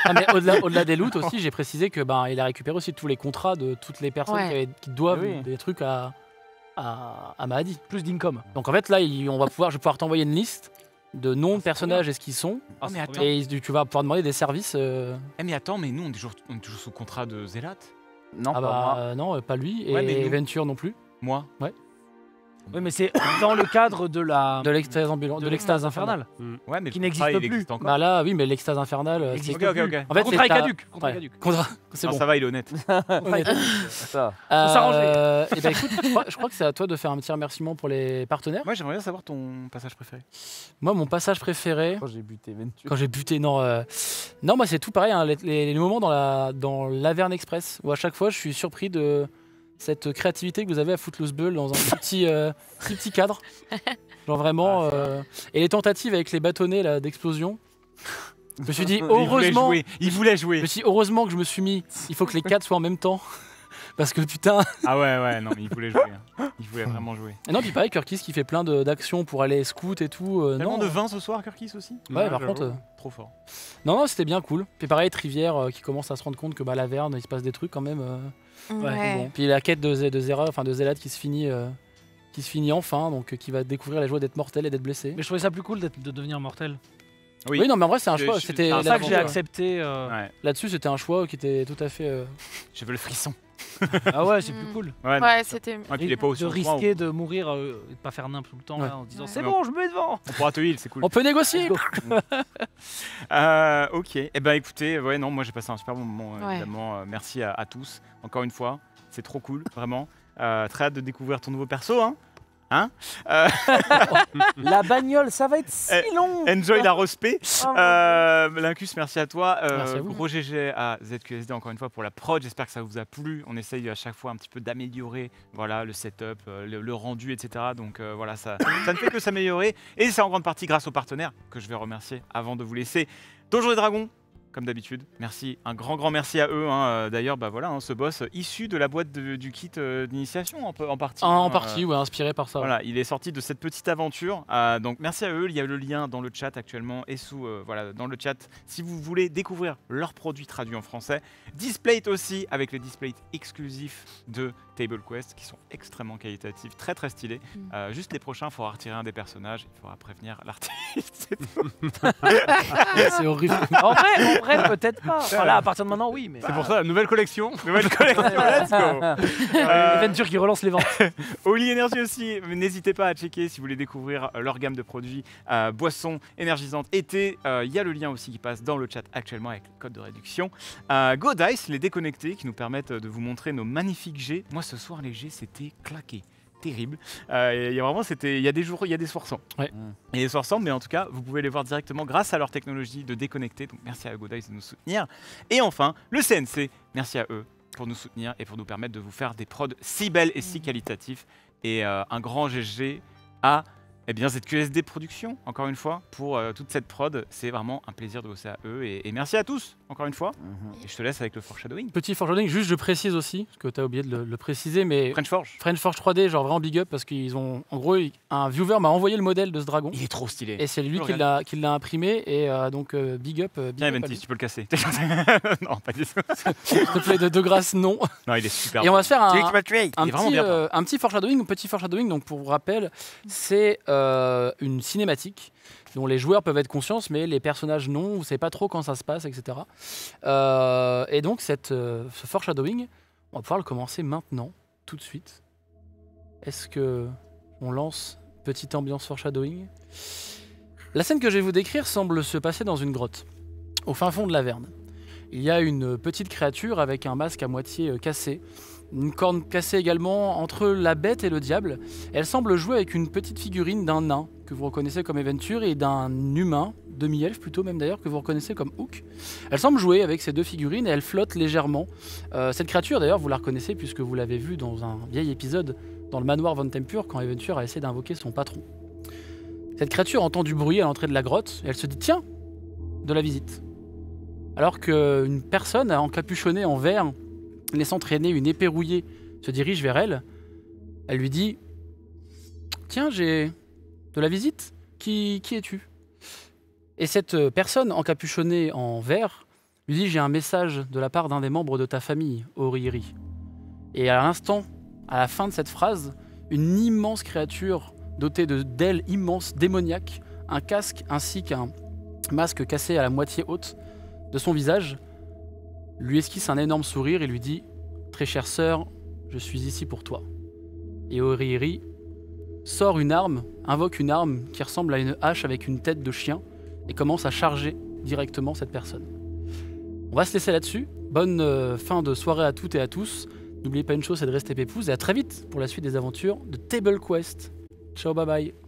B: Ah, mais au-delà des loots aussi, j'ai précisé que il a récupéré aussi tous les contrats de toutes les personnes
E: Ouais.
B: qui doivent
C: Oui.
B: des trucs à Mahadi.
D: Plus d'income.
B: Donc en fait là, je vais pouvoir t'envoyer une liste de noms de personnages et ce qu'ils sont.
A: Oh, mais attends.
B: Et tu vas pouvoir demander des services.
A: Eh, mais attends, mais nous on est toujours sous contrat de Zélat.
C: Non,
B: Ah
C: pas moi.
B: bah non, pas lui.
A: Ouais, mais
B: Et
A: nous.
B: Venture non plus.
A: Moi.
D: Oui, mais c'est dans le cadre de la
B: De l'extase ambulante, de l'extase infernale.
A: Ouais, mais
D: Qui
A: le
D: n'existe
A: contrat, il
D: plus.
A: existe encore.
B: Bah là, oui, mais l'extase infernale.
D: existe
A: Ok, ok, ok.
B: En fait,
D: contrat est
B: c'est ta-
D: caduc. Contrat est
B: Ouais.
D: caduc.
B: C'est
A: Non,
B: bon.
A: ça va, il est honnête.
B: Honnête.
C: Ça.
B: Et ben écoute, je crois que c'est à toi de faire un petit remerciement pour les partenaires.
A: Moi, j'aimerais bien savoir ton passage préféré.
B: Moi, mon passage préféré,
C: Quand j'ai buté Venture.
B: quand j'ai buté, non, moi c'est tout pareil, hein, les moments dans l'Averne Express, où à chaque fois je suis surpris de cette créativité que vous avez à Footloose Bull dans un petit cadre. Genre vraiment. Et les tentatives avec les bâtonnets là, d'explosion. Je me suis dit, heureusement,
A: Il voulait jouer.
B: heureusement que je me suis mis, il faut que les 4 soient en même temps. Parce que putain.
A: Ah ouais, non, mais il voulait jouer. Hein. Il voulait vraiment jouer.
B: Et non, puis pareil, Kirkis qui fait plein d'actions pour aller scout et tout.
A: Tellement
B: non,
A: de vin ce soir, Kirkis aussi.
B: Ouais, par contre.
A: Trop fort.
B: Non, c'était bien cool. Puis pareil, Trivière qui commence à se rendre compte que l'Averne, il se passe des trucs quand même.
E: Ouais.
B: Bon. Puis la quête de Zélat qui se finit enfin, donc qui va découvrir la joie d'être mortel et d'être blessé.
D: Mais je trouvais ça plus cool de devenir mortel.
B: Oui, non, mais en vrai, c'est un
A: Je-
B: choix.
A: je-
B: C'était
A: c'est
D: C'est ça que j'ai
B: l'aventure.
D: accepté.
A: Ouais.
B: Là-dessus, c'était un choix qui était tout à fait.
A: Je veux le frisson.
D: Ah ouais, c'est plus cool.
A: Ouais.
E: Ouais, c'était.
A: Ouais, puis il est pas aussi
D: De
A: au point où
D: risquer de mourir et de pas faire nimp tout le temps
B: Ouais.
D: là, en se disant
E: Ouais.
D: c'est
A: Non.
D: bon, je me mets devant.
A: on pourra te heal, c'est cool.
B: On peut négocier.
A: Ok. Eh ben écoutez, ouais, non, moi j'ai passé un super bon moment,
E: Ouais.
A: évidemment. Merci à tous, encore une fois. C'est trop cool, vraiment. Très hâte de découvrir ton nouveau perso, hein.
C: La bagnole, ça va être si long.
A: Enjoy la respect.
C: Oh,
A: Lincus, merci à toi.
B: Merci à vous.
A: Gros GG à ZQSD encore une fois pour la prod. J'espère que ça vous a plu. On essaye à chaque fois un petit peu d'améliorer voilà, le setup, le rendu, etc. Donc voilà, ça ne fait que s'améliorer. Et c'est en grande partie grâce aux partenaires que je vais remercier avant de vous laisser. Donjons et Dragons, comme d'habitude. Merci, un grand merci à eux. D'ailleurs, voilà, ce boss issu de la boîte du kit d'initiation en partie.
B: En partie, ouais, inspiré par ça.
A: Voilà, il est sorti de cette petite aventure. Donc merci à eux. Il y a le lien dans le chat actuellement et dans le chat si vous voulez découvrir leurs produits traduits en français. Displate aussi avec les displays exclusifs de Table Quest qui sont extrêmement qualitatifs, très très stylés. Juste les prochains, il faudra retirer un des personnages. Il faudra prévenir l'artiste.
B: C'est horrible.
D: En vrai, peut-être pas. Enfin, là, à partir de maintenant, oui, mais.
F: C'est pour ça, nouvelle collection.
A: Nouvelle collection, let's go.
D: Aventure qui relance les ventes.
A: Oli Energy aussi, n'hésitez pas à checker si vous voulez découvrir leur gamme de produits boissons énergisantes été. Il y a le lien aussi qui passe dans le chat actuellement avec le code de réduction. Go Dice, les déconnectés qui nous permettent de vous montrer nos magnifiques jets. Moi ce soir les jets c'était claqué. Terrible. Il y a des jours, il y a des soirs sans.
B: Ouais.
A: Il y a des soirs sans, mais en tout cas, vous pouvez les voir directement grâce à leur technologie de déconnecter. Donc merci à GoDice de nous soutenir. Et enfin, le CNC, merci à eux pour nous soutenir et pour nous permettre de vous faire des prods si belles et si qualitatifs. Et un grand GG à ZQSD Productions, encore une fois, pour toute cette prod. C'est vraiment un plaisir de bosser à eux. Et merci à tous, encore une fois. Et je te laisse avec le foreshadowing.
B: Petit foreshadowing, juste je précise aussi, parce que tu as oublié de le préciser, mais
A: French Forge.
B: French Forge 3D, genre vraiment big up, parce qu'ils ont, en gros, un viewer m'a envoyé le modèle de ce dragon.
A: Il est trop stylé.
B: Et c'est lui
A: Je
B: qui
A: le
B: l'a imprimé, et donc big up.
A: Tiens,
B: à lui.
A: Eventis, tu peux le casser. Non, pas du tout.
B: S'il te plaît, de grâce, non.
A: Non, il est super.
B: Et on va se faire un
A: Il est vraiment bien peint.
B: petit foreshadowing. Donc pour rappel, c'est une cinématique dont les joueurs peuvent être conscients, mais les personnages non. Vous ne savez pas trop quand ça se passe, etc. Et donc ce foreshadowing, on va pouvoir le commencer maintenant, tout de suite. Est-ce que on lance petite ambiance foreshadowing? La scène que je vais vous décrire semble se passer dans une grotte, au fin fond de l'Averne. Il y a une petite créature avec un masque à moitié cassé une corne cassée également entre la bête et le diable. Elle semble jouer avec une petite figurine d'un nain que vous reconnaissez comme Eventure et d'un humain, demi-elfe plutôt même d'ailleurs, que vous reconnaissez comme Hook. Elle semble jouer avec ces deux figurines et elle flotte légèrement. Cette créature d'ailleurs vous la reconnaissez puisque vous l'avez vue dans un vieil épisode dans le manoir Von Tempur quand Eventure a essayé d'invoquer son patron. Cette créature entend du bruit à l'entrée de la grotte et elle se dit tiens, de la visite. Alors qu'une personne encapuchonnée en vert, laissant traîner une épée rouillée, se dirige vers elle, elle lui dit tiens, j'ai de la visite, qui es-tu? Et cette personne encapuchonnée en vert lui dit j'ai un message de la part d'un des membres de ta famille, Oriri. Et à l'instant, à la fin de cette phrase, une immense créature dotée d'ailes immenses, démoniaques, un casque ainsi qu'un masque cassé à la moitié haute de son visage, lui esquisse un énorme sourire et lui dit très chère sœur, je suis ici pour toi. Et Oriri sort une arme, invoque une arme qui ressemble à une hache avec une tête de chien et commence à charger directement cette personne. On va se laisser là-dessus. Bonne fin de soirée à toutes et à tous. N'oubliez pas une chose, c'est de rester pépouze et à très vite pour la suite des aventures de Table Quest. Ciao, bye bye.